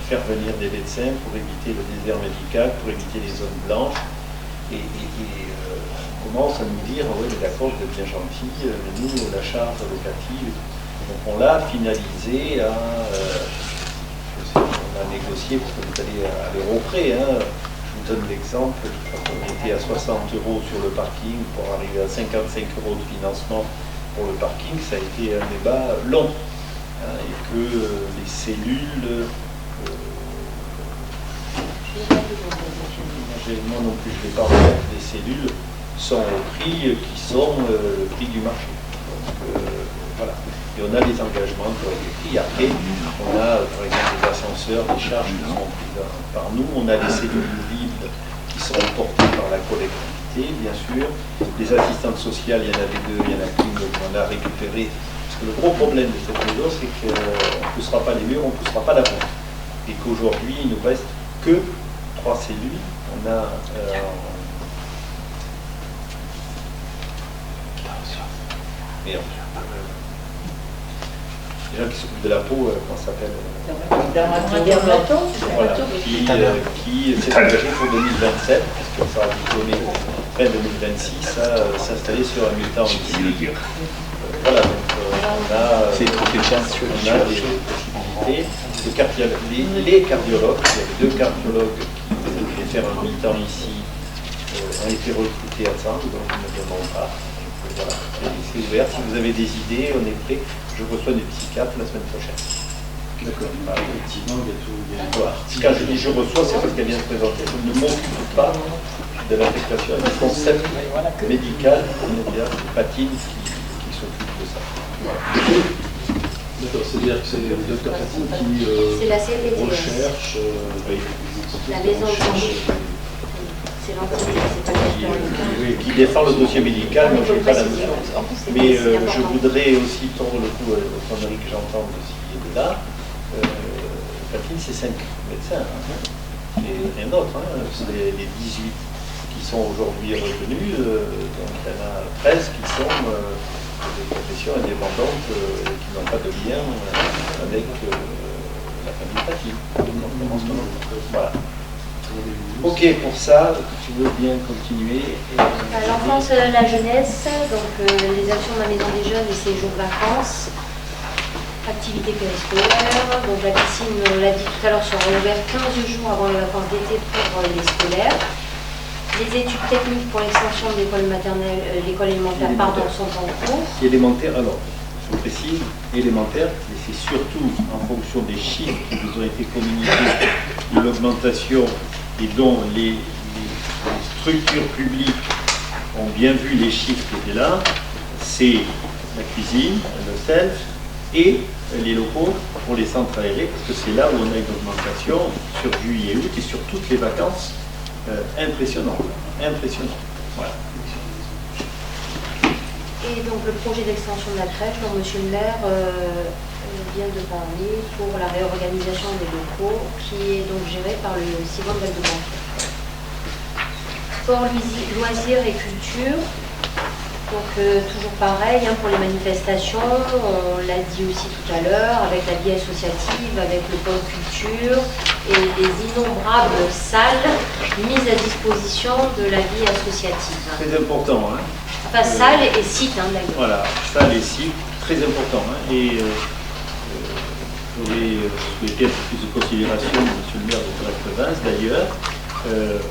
[SPEAKER 1] faire venir des médecins, pour éviter le désert médical, pour éviter les zones blanches. Et on commence à nous dire, oui, mais d'accord, vous êtes bien gentil, mais nous, la charge locative, donc on l'a finalisé à... on a négocié parce que vous allez à l'euro près. Hein. Je vous donne l'exemple, on était à 60 € sur le parking pour arriver à 55 € de financement pour le parking. Ça a été un débat long. Hein, et que les cellules... moi non plus, je ne vais pas remettre les cellules, sont au prix qui sont le prix du marché. Donc, voilà. Et on a des engagements qui ont été pris. Après, on a par exemple des ascenseurs, des charges qui sont prises par nous. On a des cellules vides qui seront portées par la collectivité, bien sûr. Les assistantes sociales, il y en avait deux, il y en a qu'une qu'on a récupérée. Parce que le gros problème de cette maison, c'est qu'on ne poussera pas les murs, on ne poussera pas la route. Et qu'aujourd'hui, il ne nous reste que 3 cellules. On a les gens qui s'occupent de la peau, comment ça s'appelle voilà, qui s'est engagé pour 2027, puisque ça a diplômé fin 2026, à s'installer sur un mutant ici. Voilà, donc on a des possibilités. Les cardiologues, il y avait 2 cardiologues qui voulaient faire un mi-temps ici, ont été recrutés à Saint, donc ils ne viendront pas. Voilà, c'est ouvert. Si vous avez des idées, on est prêt. Je reçois des psychiatres la semaine prochaine.
[SPEAKER 4] D'accord. Effectivement, il y a tout.
[SPEAKER 1] Voilà. Quand je dis je reçois, c'est parce qu'elle vient se présenter. Je ne m'occupe pas de l'affectation du concept médical, c'est-à-dire Patine qui s'occupe de ça. Voilà.
[SPEAKER 4] D'accord, c'est-à-dire que c'est le docteur Patine qui recherche
[SPEAKER 2] la maison de santé. C'est l'entité, c'est pas le
[SPEAKER 1] qui défend le dossier médical, moi je n'ai pas la notion. Mais je voudrais aussi tordre le cou aux conneries que j'entends de ci et de là. Catherine, c'est 5 médecins, hein, et rien d'autre. Hein. C'est les 18 qui sont aujourd'hui retenus, donc il y en a 13 qui sont des professions indépendantes qui n'ont pas de lien avec la famille Catherine. Voilà. Ok, pour ça, tu veux bien continuer.
[SPEAKER 2] L'enfance, la jeunesse, donc les actions de la maison des jeunes et séjours vacances, activités périscolaires, donc la piscine, on l'a dit tout à l'heure, sera ouverte 15 jours avant les vacances d'été pour les scolaires. Les études techniques pour l'extension de l'école maternelle, l'école élémentaire, pardon, sont en cours.
[SPEAKER 1] Élémentaire, alors, je précise, élémentaire, mais c'est surtout en fonction des chiffres qui vous ont été communiqués de l'augmentation et dont les structures publiques ont bien vu les chiffres qui étaient là, c'est la cuisine, le self et les locaux pour les centres aérés, parce que c'est là où on a une augmentation sur juillet et août et sur toutes les vacances impressionnante. Voilà.
[SPEAKER 2] Et donc le projet d'extension de la crèche dont M. le maire vient de parler pour la réorganisation des locaux qui est donc géré par le Sivan Valdebanque. Sport, loisirs et culture. Donc toujours pareil hein, pour les manifestations, on l'a dit aussi tout à l'heure, avec la vie associative, avec le pôle culture et les innombrables salles mises à disposition de la vie associative.
[SPEAKER 1] Très important. Hein.
[SPEAKER 2] Enfin, salles et sites d'ailleurs.
[SPEAKER 1] Voilà, salles et sites, très important. Hein. Et j'aurais souhaité un peu plus de considération de M. le maire de Talac-Provence d'ailleurs.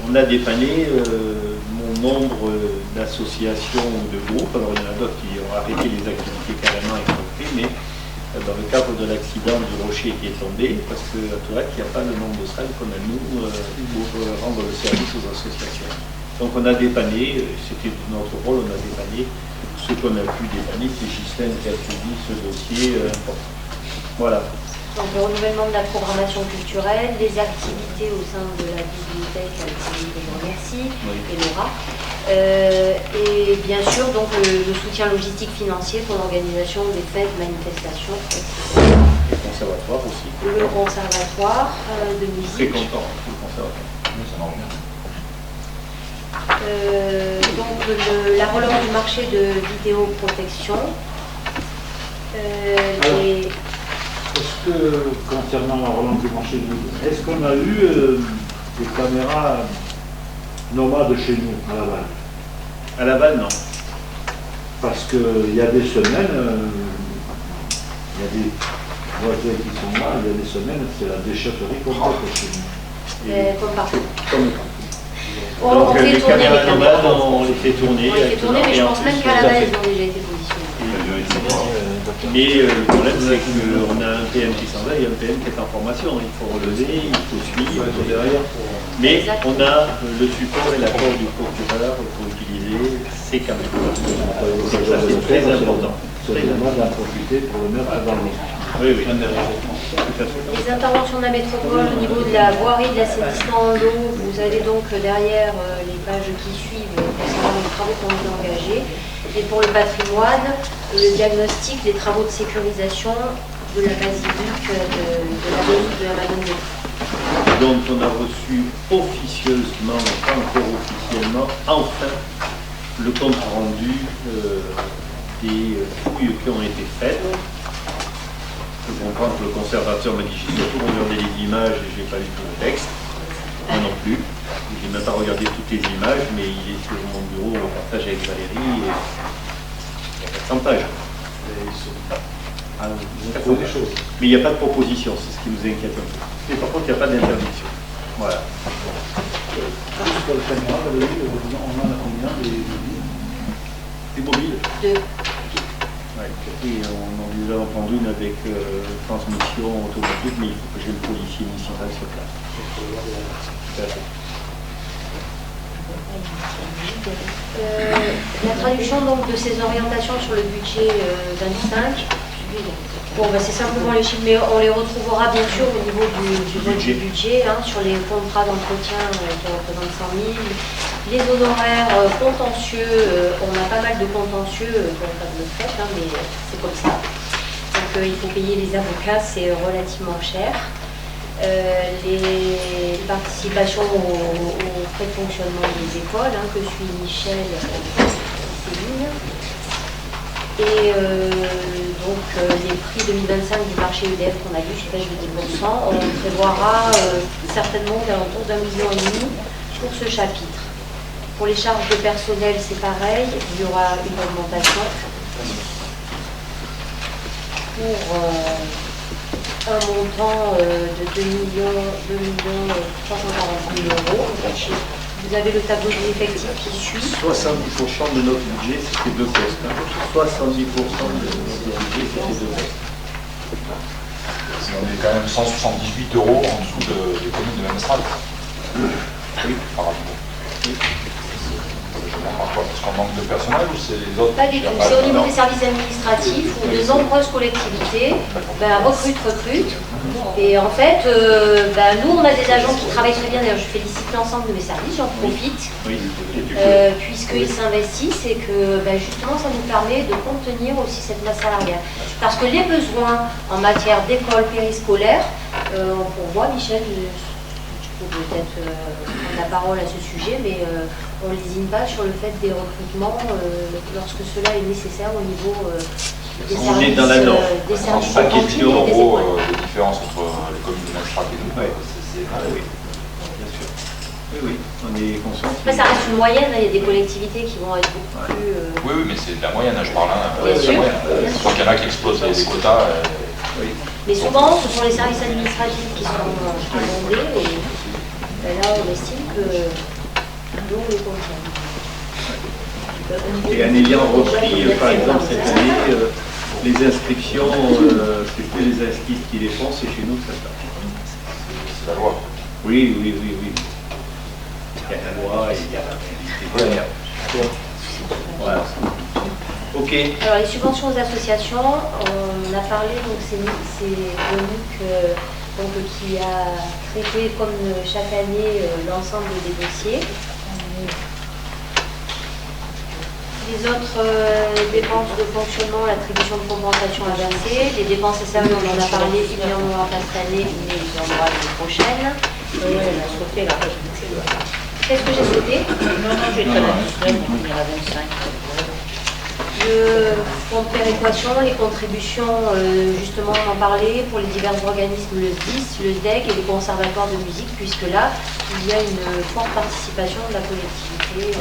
[SPEAKER 1] On a dépanné mon nombre d'associations ou de groupes. Alors il y en a d'autres qui ont arrêté les activités carrément et compris, mais dans le cadre de l'accident du rocher qui est tombé, parce qu'à Tourac, il n'y a pas le nombre de salles qu'on a nous pour rendre le service aux associations. Donc on a dépanné, c'était notre rôle, on a dépanné ce qu'on a pu dépanner, c'est Ghislaine qui a suivi ce dossier important. Voilà.
[SPEAKER 2] Donc le renouvellement de la programmation culturelle, les activités au sein de la bibliothèque, Alexandre, je vous remercie, et Laura. Et bien sûr donc le soutien logistique financier pour l'organisation des fêtes, manifestations, etc.
[SPEAKER 1] Le conservatoire aussi.
[SPEAKER 2] Le conservatoire de musique.
[SPEAKER 1] Très content, le conservatoire.
[SPEAKER 3] Ça m'en revient.
[SPEAKER 2] Donc la relance du marché de vidéoprotection.
[SPEAKER 9] Est-ce que, concernant la relance du marché, est-ce qu'on a eu des caméras nomades chez nous, à Laval?
[SPEAKER 1] À Laval, non.
[SPEAKER 9] Parce qu'il y a des semaines, il y a des voisins qui sont là, il y a des semaines, c'est la déchetterie complète chez nous.
[SPEAKER 2] Comme partout.
[SPEAKER 1] Comme
[SPEAKER 2] On fait
[SPEAKER 1] les
[SPEAKER 2] tourner
[SPEAKER 1] caméras
[SPEAKER 2] les
[SPEAKER 1] nomades,
[SPEAKER 2] caméras.
[SPEAKER 1] on les fait tourner.
[SPEAKER 2] On les fait tourner, mais je pense même qu'à la base, ils ont déjà été positionnés.
[SPEAKER 1] Mais le problème, c'est qu'on a un PM qui s'en va et un PM qui est en formation. Il faut relever, il faut suivre derrière. Mais on a le support et l'accord du procureur pour utiliser ces caméras. Ça, c'est très important.
[SPEAKER 9] C'est dommage d'en profiter pour le mettre dans le...
[SPEAKER 1] Oui, oui. Tout à fait.
[SPEAKER 2] Les interventions de la métropole au niveau de la voirie, de l'assainissement en eau, vous avez donc derrière les pages qui suivent concernant les travaux qui ont été engagés. Et pour le patrimoine, le diagnostic des travaux de sécurisation de la basilique de la Madone des Prés.
[SPEAKER 1] Donc on a reçu officieusement, pas encore officiellement, enfin le compte rendu des fouilles qui ont été faites. Je comprends que le conservateur m'a dit j'ai surtout regardé les images et je n'ai pas lu tout le texte. Moi non plus. Je n'ai même pas regardé toutes les images, mais il est sur mon bureau, on partage avec Valérie et il y a 400 pages. Mais il n'y a pas de proposition, c'est ce qui nous inquiète un peu. Mais par contre, il n'y a pas d'interdiction. Voilà.
[SPEAKER 4] Juste pour le caméra, on en a combien
[SPEAKER 1] Des mobiles.
[SPEAKER 2] Deux.
[SPEAKER 1] Ouais. Et on en nous a entendu une avec transmission automatique, mais il faut que j'ai le policier municipal sur place. Tout à fait.
[SPEAKER 2] La traduction donc de ces orientations sur le budget 25, bon, c'est simplement les chiffres, mais on les retrouvera bien sûr au niveau du vote du budget, hein, sur les contrats d'entretien qui représentent 100 000. Les honoraires contentieux, on a pas mal de contentieux pour faire de fait, hein, mais c'est comme ça. Donc il faut payer les avocats, c'est relativement cher. les participations aux frais de fonctionnement des écoles, que suit Michel et Céline. Et donc les prix 2025 du marché EDF qu'on a vu, je pèse de 10%, on prévoira certainement aux alentours d'1,5 million pour ce chapitre. Pour les charges de personnel, c'est pareil, il y aura une augmentation pour un montant de 2 340 000 euros. Vous avez le tableau des effectifs qui suit.
[SPEAKER 1] 70% de notre budget, c'était 2 postes. 70% de notre budget, c'était 2 postes.
[SPEAKER 3] On est quand même 178 euros en dessous des communes de même strate. Oui, par rapport. Oui. Parce qu'on manque de personnel ou c'est les autres?
[SPEAKER 2] Pas du tout. C'est au niveau des services administratifs où de nombreuses collectivités recrutent. Et en fait, nous, on a des agents qui travaillent très bien. D'ailleurs, je félicite l'ensemble de mes services, j'en profite, puisqu'ils s'investissent et que justement, ça nous permet de contenir aussi cette masse salariale. Parce que les besoins en matière d'école périscolaire, on pourvoit, Michel, je peux peut-être prendre la parole à ce sujet, mais on ne lésine pas sur le fait des recrutements lorsque cela est nécessaire au niveau des services.
[SPEAKER 1] On est dans la norme.
[SPEAKER 2] Des services
[SPEAKER 3] en paquet
[SPEAKER 2] cantines
[SPEAKER 3] de
[SPEAKER 2] et des
[SPEAKER 3] euros
[SPEAKER 2] écoles.
[SPEAKER 3] de différence entre les communes de Malstrate et nous.
[SPEAKER 1] Oui, bien sûr. Oui, on est conscient.
[SPEAKER 2] Après, ça reste une moyenne, il y a des collectivités qui vont être beaucoup plus...
[SPEAKER 3] Oui, mais c'est de la moyenne, je parle.
[SPEAKER 2] Bien sûr.
[SPEAKER 3] Je crois qu'il y en a qui explosent les quotas.
[SPEAKER 2] Mais souvent, ce sont les services administratifs qui sont abondés et là, on estime que nous, on les contient.
[SPEAKER 1] Et en ayant repris, par exemple, cette année, les inscriptions, c'est plus les inscrits qui les font, c'est chez nous que ça se passe.
[SPEAKER 3] C'est la loi.
[SPEAKER 1] Oui. Il y a la loi et il y a les critères. Voilà. Ok.
[SPEAKER 2] Alors, les subventions aux associations, on a parlé, donc c'est Monique qui a traité comme chaque année l'ensemble des dossiers. Les autres dépenses de fonctionnement, l'attribution de compensation à verser, les dépenses SAE, on en a parlé, il y en aura pas cette année, mais il y en aura l'année prochaine. On a sauté là. Qu'est-ce que j'ai sauté?
[SPEAKER 5] Non, j'ai très bien. Il y en a 25.
[SPEAKER 2] Le fonds de péréquation, les contributions, justement on en parlait, pour les divers organismes, le SDIS, le SDEC et les conservatoires de musique, puisque là, il y a une forte participation de la collectivité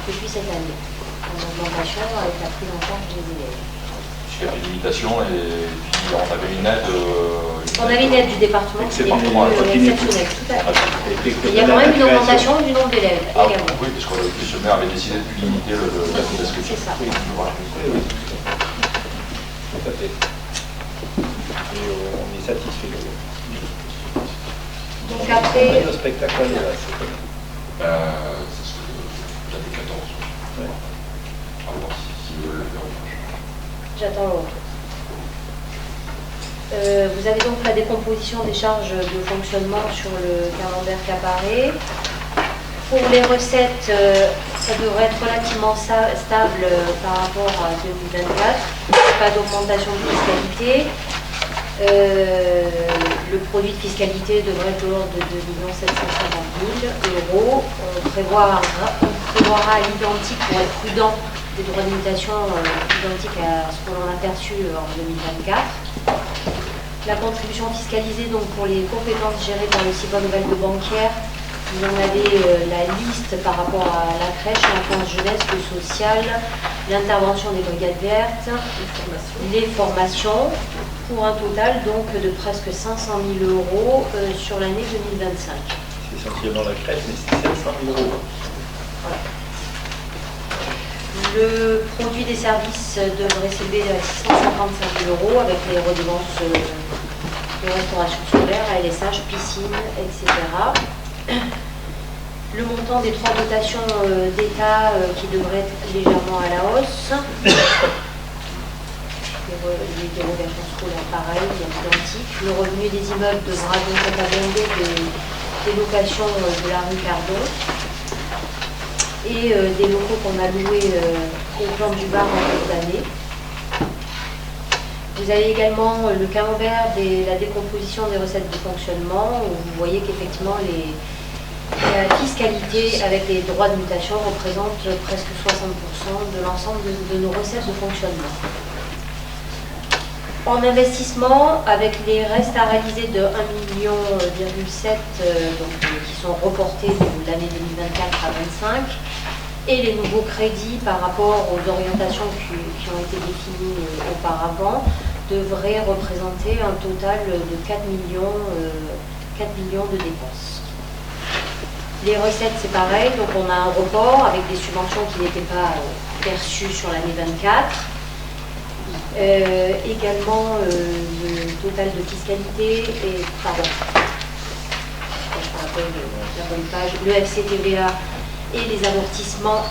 [SPEAKER 2] depuis cette année, en augmentation avec la prise en charge des élèves.
[SPEAKER 3] Il y avait une limitation et puis on avait une aide.
[SPEAKER 2] On avait une aide du département qui est exceptionnelle, tout à fait. Et il y a quand même une augmentation du nombre d'élèves également.
[SPEAKER 3] Oui, parce que le maire avait décidé de limiter la d'inscription.
[SPEAKER 2] C'est ça.
[SPEAKER 1] Oui. Tout à fait. Et on est satisfait.
[SPEAKER 2] Donc après...
[SPEAKER 1] Le spectacle est là, c'est comme
[SPEAKER 3] c'est ce que l'année 14.
[SPEAKER 1] Ouais.
[SPEAKER 3] À voir si le faire.
[SPEAKER 2] J'attends le retour. Vous avez donc la décomposition des charges de fonctionnement sur le calendaire Caparé. Pour les recettes, ça devrait être relativement stable par rapport à 2024. Pas d'augmentation de fiscalité. Le produit de fiscalité devrait être de l'ordre de 2 750 000 euros. On prévoira à l'identique pour être prudent des droits de mutation identiques à ce qu'on a perçu en 2024. La contribution fiscalisée donc pour les compétences gérées par le CIPA Nouvelle de Banquière, vous en avez la liste par rapport à la crèche, l'enfance jeunesse, le social, l'intervention des brigades vertes, les formations, pour un total donc de presque 500 000 euros sur l'année 2025.
[SPEAKER 1] C'est essentiellement la crèche, mais c'est 500 000 euros.
[SPEAKER 2] Voilà. Le produit des services devrait s'élever à 655 000 euros avec les redevances de restauration scolaire, ALSH, piscine, etc. Le montant des 3 dotations d'État qui devrait être légèrement à la hausse. Les dérogations scolaires, pareil, identiques. Le revenu des immeubles devra donc être abondé des locations de la rue Cardon et des locaux qu'on a loués au plan du bar en cours d'année. Vous avez également le camembert de la décomposition des recettes de fonctionnement, où vous voyez qu'effectivement la fiscalité avec les droits de mutation représente presque 60% de l'ensemble de nos recettes de fonctionnement. En investissement, avec les restes à réaliser de 1,7 million qui sont reportés de l'année 2024 à 2025, et les nouveaux crédits par rapport aux orientations qui ont été définies auparavant, devraient représenter un total de 4 millions de dépenses. Les recettes, c'est pareil, donc on a un report avec des subventions qui n'étaient pas perçues sur l'année 24. Également le total de fiscalité et le FCTVA et les amortissements,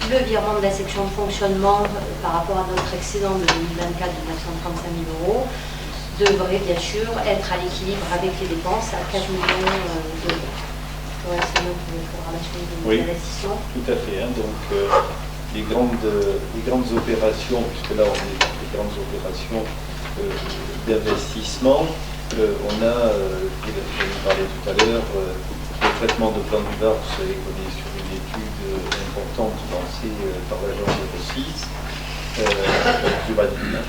[SPEAKER 2] le virement de la section de fonctionnement par rapport à notre excédent de 2024 de 935 000 € devrait bien sûr être à l'équilibre avec les dépenses à 4 millions d'euros. Correspondant pour les programmations des investissements.
[SPEAKER 1] Tout à fait. Donc les grandes opérations, puisque là on est dans les grandes opérations d'investissement, on a, je vous parlais tout à l'heure, le traitement de plan du Var, vous savez qu'on est sur une étude importante lancée par l'agence 06, Duradine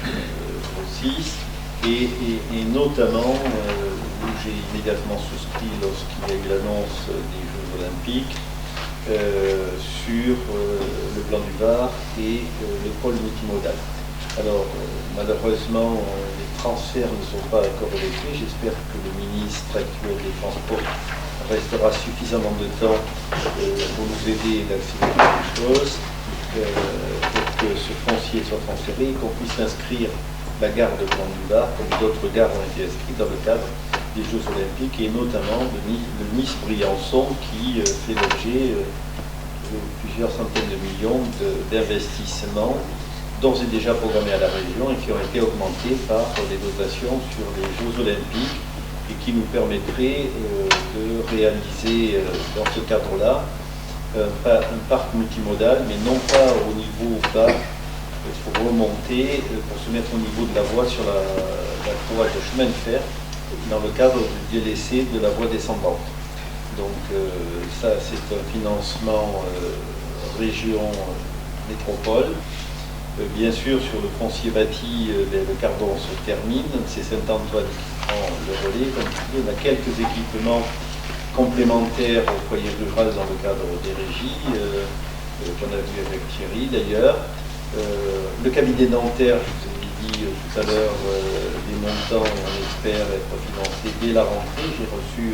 [SPEAKER 1] 06, et notamment où j'ai immédiatement souscrit lorsqu'il y a eu l'annonce des Jeux Olympiques sur le plan du Var et le pôle multimodal. Alors malheureusement les transferts ne sont pas encore effectués. J'espère que le ministre actuel des Transports restera suffisamment de temps pour nous aider à accélérer les choses, pour que ce foncier soit transféré et qu'on puisse inscrire la gare de Plan du Var, comme d'autres gares ont été inscrites dans le cadre des Jeux Olympiques, et notamment le Nice-Briançon qui fait l'objet de plusieurs centaines de millions d'investissements d'ores et déjà programmés à la région et qui ont été augmentés par les dotations sur les Jeux Olympiques et qui nous permettraient de réaliser dans ce cadre-là un parc multimodal, mais non pas au niveau bas. Il faut remonter pour se mettre au niveau de la voie sur la croix de chemin de fer dans le cadre du délaissé de la voie descendante. Donc ça, c'est un financement région métropole. Bien sûr, sur le foncier bâti, le cardon se termine, c'est Saint-Antoine qui prend le relais. Donc, il y a quelques équipements complémentaires au foyer rural dans le cadre des régies, qu'on a vu avec Thierry d'ailleurs. Le cabinet dentaire, je vous ai dit tout à l'heure, des montants, on espère être financés dès la rentrée. J'ai reçu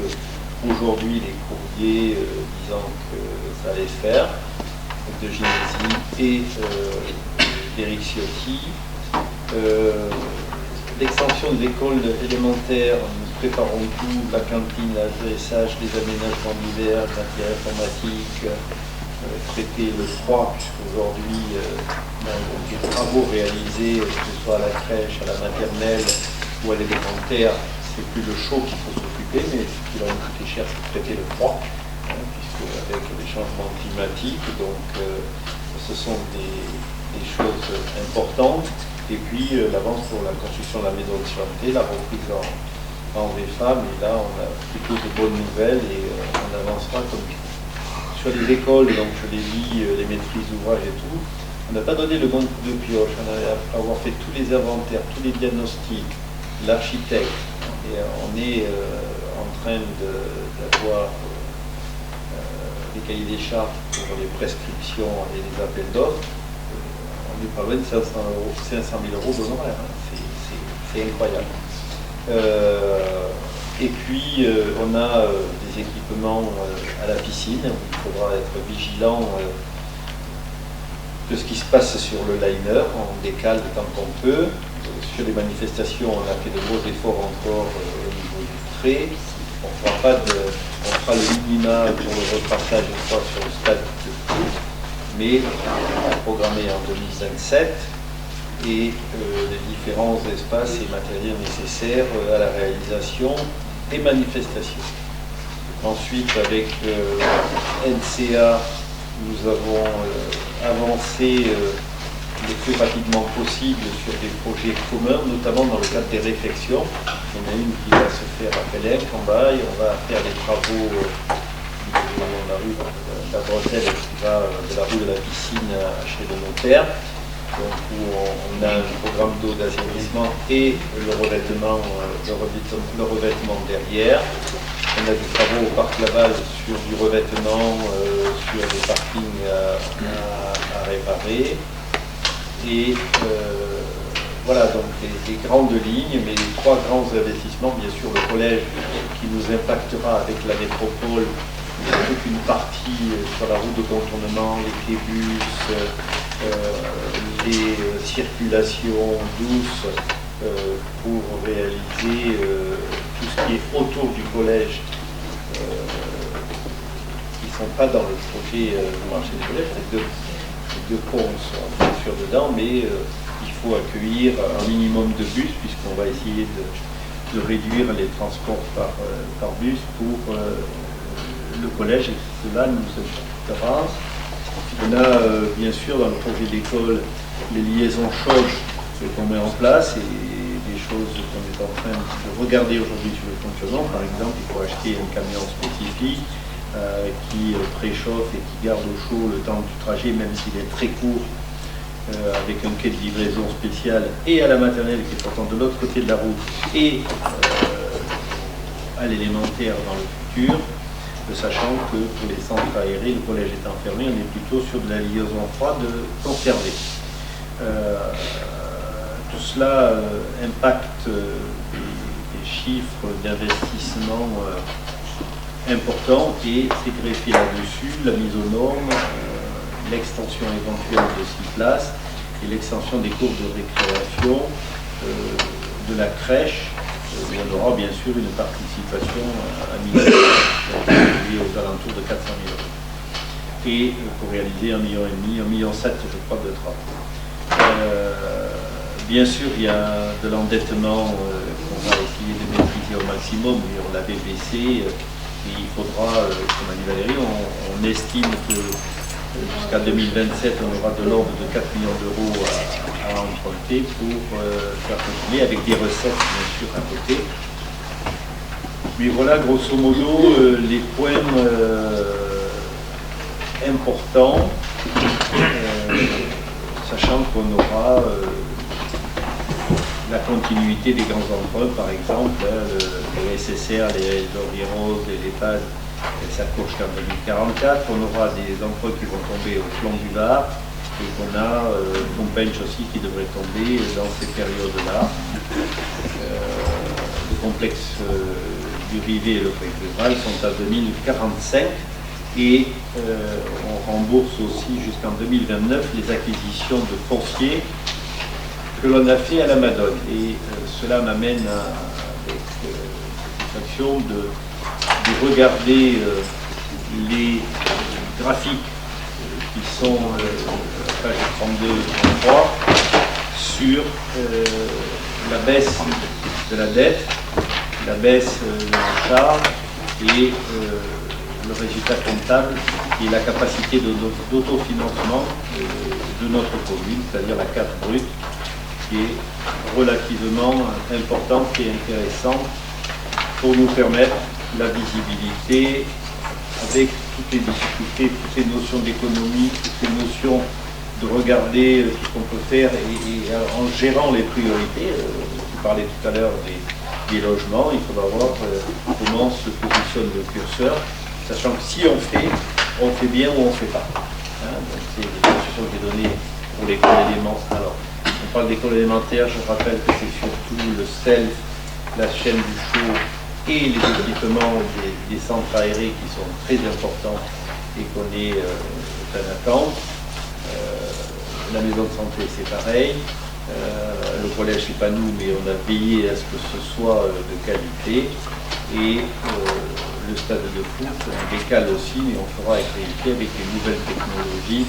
[SPEAKER 1] aujourd'hui les courriers disant que ça allait se faire, de Ginesy et d'Éric Ciotti. L'extension de l'école élémentaire, nous préparons tout, la cantine, l'adressage, les aménagements divers, le matériel informatique, traiter le froid, puisqu'aujourd'hui, des travaux réalisés, que ce soit à la crèche, à la maternelle ou à l'élémentaire, c'est plus le chaud qu'il faut s'occuper, mais ce qui va nous coûter cher, c'est traiter le froid, puisque avec les changements climatiques, donc ce sont des choses importantes. Et puis l'avance pour la construction de la maison de santé, la reprise en VFA, mais là on a plutôt de bonnes nouvelles et on avancera comme il faut. Sur les écoles, donc je l'ai dit, les maîtrises d'ouvrage et tout, on n'a pas donné le bon coup de pioche, on a avoir fait tous les inventaires, tous les diagnostics, l'architecte, et on est en train d'avoir les cahiers des charges pour les prescriptions et les appels d'offres. On est pas loin de 500 000 € d'honoraires, c'est incroyable. Et puis on a des équipements à la piscine, il faudra être vigilant de ce qui se passe sur le liner, on décale de tant qu'on peut. Sur les manifestations, on a fait de gros efforts encore au niveau du frais. On fera le minima pour le retraçage une fois sur le stade de foot, mais on a programmé en 2027 et les différents espaces et matériels nécessaires à la réalisation des manifestations. Ensuite, avec NCA, nous avons avancé le plus rapidement possible sur des projets communs, notamment dans le cadre des réflexions. On a une qui va se faire à Pélec, en bas, et on va faire des travaux dans la rue de la Bretelle qui va de la rue de la Piscine chez le notaire. Donc, où on a un programme d'eau d'assainissement et le revêtement derrière. On a des travaux au Parc Laval sur du revêtement, sur des parkings à réparer. Et voilà, donc des grandes lignes, mais les 3 grands investissements, bien sûr, le collège qui nous impactera avec la métropole, toute une partie sur la route de contournement, les quai-bus, les circulations douces pour réaliser tout ce qui est autour du collège, qui ne sont pas dans le projet du marché du collège. Les 2 ponts sont bien sûr dedans, mais il faut accueillir un minimum de bus, puisqu'on va essayer de réduire les transports par bus pour le collège, et cela nous intéresse. On a bien sûr dans le projet d'école les liaisons chaudes qu'on met en place et des choses qu'on est en train de regarder aujourd'hui sur le fonctionnement. Par exemple, il faut acheter un camion spécifique qui préchauffe et qui garde au chaud le temps du trajet, même s'il est très court, avec un quai de livraison spécial et à la maternelle qui est pourtant de l'autre côté de la route et à l'élémentaire dans le futur. Sachant que pour les centres aérés, le collège étant fermé, on est plutôt sur de la liaison froide conservée. Tout cela impacte des chiffres d'investissement importants et c'est greffé là-dessus la mise aux normes, l'extension éventuelle de 6 places et l'extension des cours de récréation de la crèche. où on aura bien sûr une participation à 1 million aux alentours de 400 000 euros. Et pour réaliser 1,5 million, 1,7 million je crois de travaux. Bien sûr, il y a de l'endettement qu'on va essayer de maîtriser au maximum, et on l'avait baissé, et il faudra, comme a dit Valérie, on estime que jusqu'à 2027, on aura de l'ordre de 4 millions d'euros à emprunter pour faire fonctionner, avec des recettes bien sûr à côté. Mais voilà, grosso modo, les points importants, sachant qu'on aura la continuité des grands emprunts, par exemple, les SSR, les Rose, les LEPAD, ça court jusqu'en 2044. On aura des emprunts qui vont tomber au flanc du Var, et qu'on a Compenche aussi qui devrait tomber dans ces périodes-là. Le complexe du Rivet et le complexe rural sont à 2045 et on rembourse aussi jusqu'en 2029 les acquisitions de fonciers que l'on a fait à la Madone. Et cela m'amène avec satisfaction de regarder les graphiques qui sont page 32-33 sur la baisse de la dette, la baisse de la charge et le résultat comptable et la capacité d'autofinancement de notre commune, c'est-à-dire la 4 brute, qui est relativement importante et intéressante pour nous permettre la visibilité avec toutes les difficultés, toutes les notions d'économie, toutes les notions de regarder tout ce qu'on peut faire et en gérant les priorités. Tu parlais tout à l'heure des logements, il faudra voir comment se positionne le curseur, sachant que si on fait bien ou on ne fait pas. Donc c'est les instructions que j'ai données pour l'école élémentaire. Alors, on parle d'école élémentaire, je rappelle que c'est surtout le self, la chaîne du chaud et les équipements des centres aérés qui sont très importants et qu'on est en attente. La maison de santé c'est pareil, le collège c'est pas nous mais on a veillé à ce que ce soit de qualité et le stade de foot on décale aussi mais on fera être réalité avec les nouvelles technologies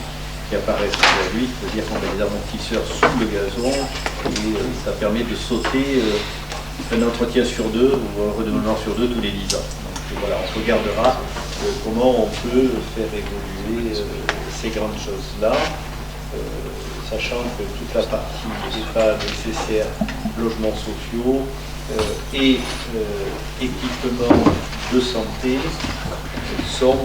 [SPEAKER 1] qui apparaissent aujourd'hui, c'est-à-dire qu'on a des amortisseurs sous le gazon et ça permet de sauter un entretien sur 2 ou un renouvellement sur 2 tous les 10 ans. Donc voilà, on regardera comment on peut faire évoluer ces grandes choses-là. sachant que toute la partie EHPAD, nécessaire, logements sociaux et équipements de santé sont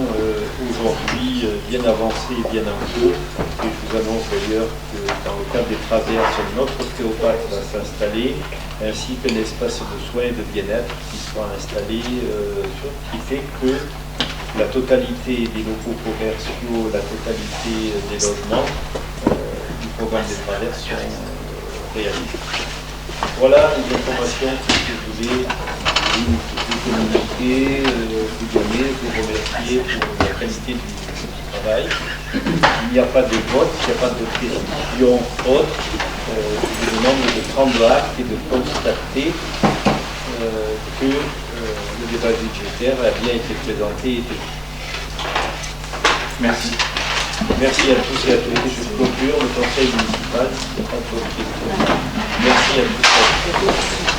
[SPEAKER 1] aujourd'hui bien avancés et bien en cours. Et je vous annonce d'ailleurs que dans le cadre des traverses, notre ostéopathe va s'installer, ainsi qu'un espace de soins et de bien-être qui sera installé, qui fait que la totalité des locaux commerciaux, la totalité des logements du programme des traverses sont réalisés. Voilà les informations que je voulais vous communiquer, vous donner, vous remercier pour la qualité du travail. Il n'y a pas de vote, il n'y a pas de précision autre. Je vous demande de prendre acte et de constater que le débat budgétaire a bien été présenté et été.
[SPEAKER 3] Merci.
[SPEAKER 1] Merci à tous et à toutes. Je clôture le conseil municipal. Merci à tous.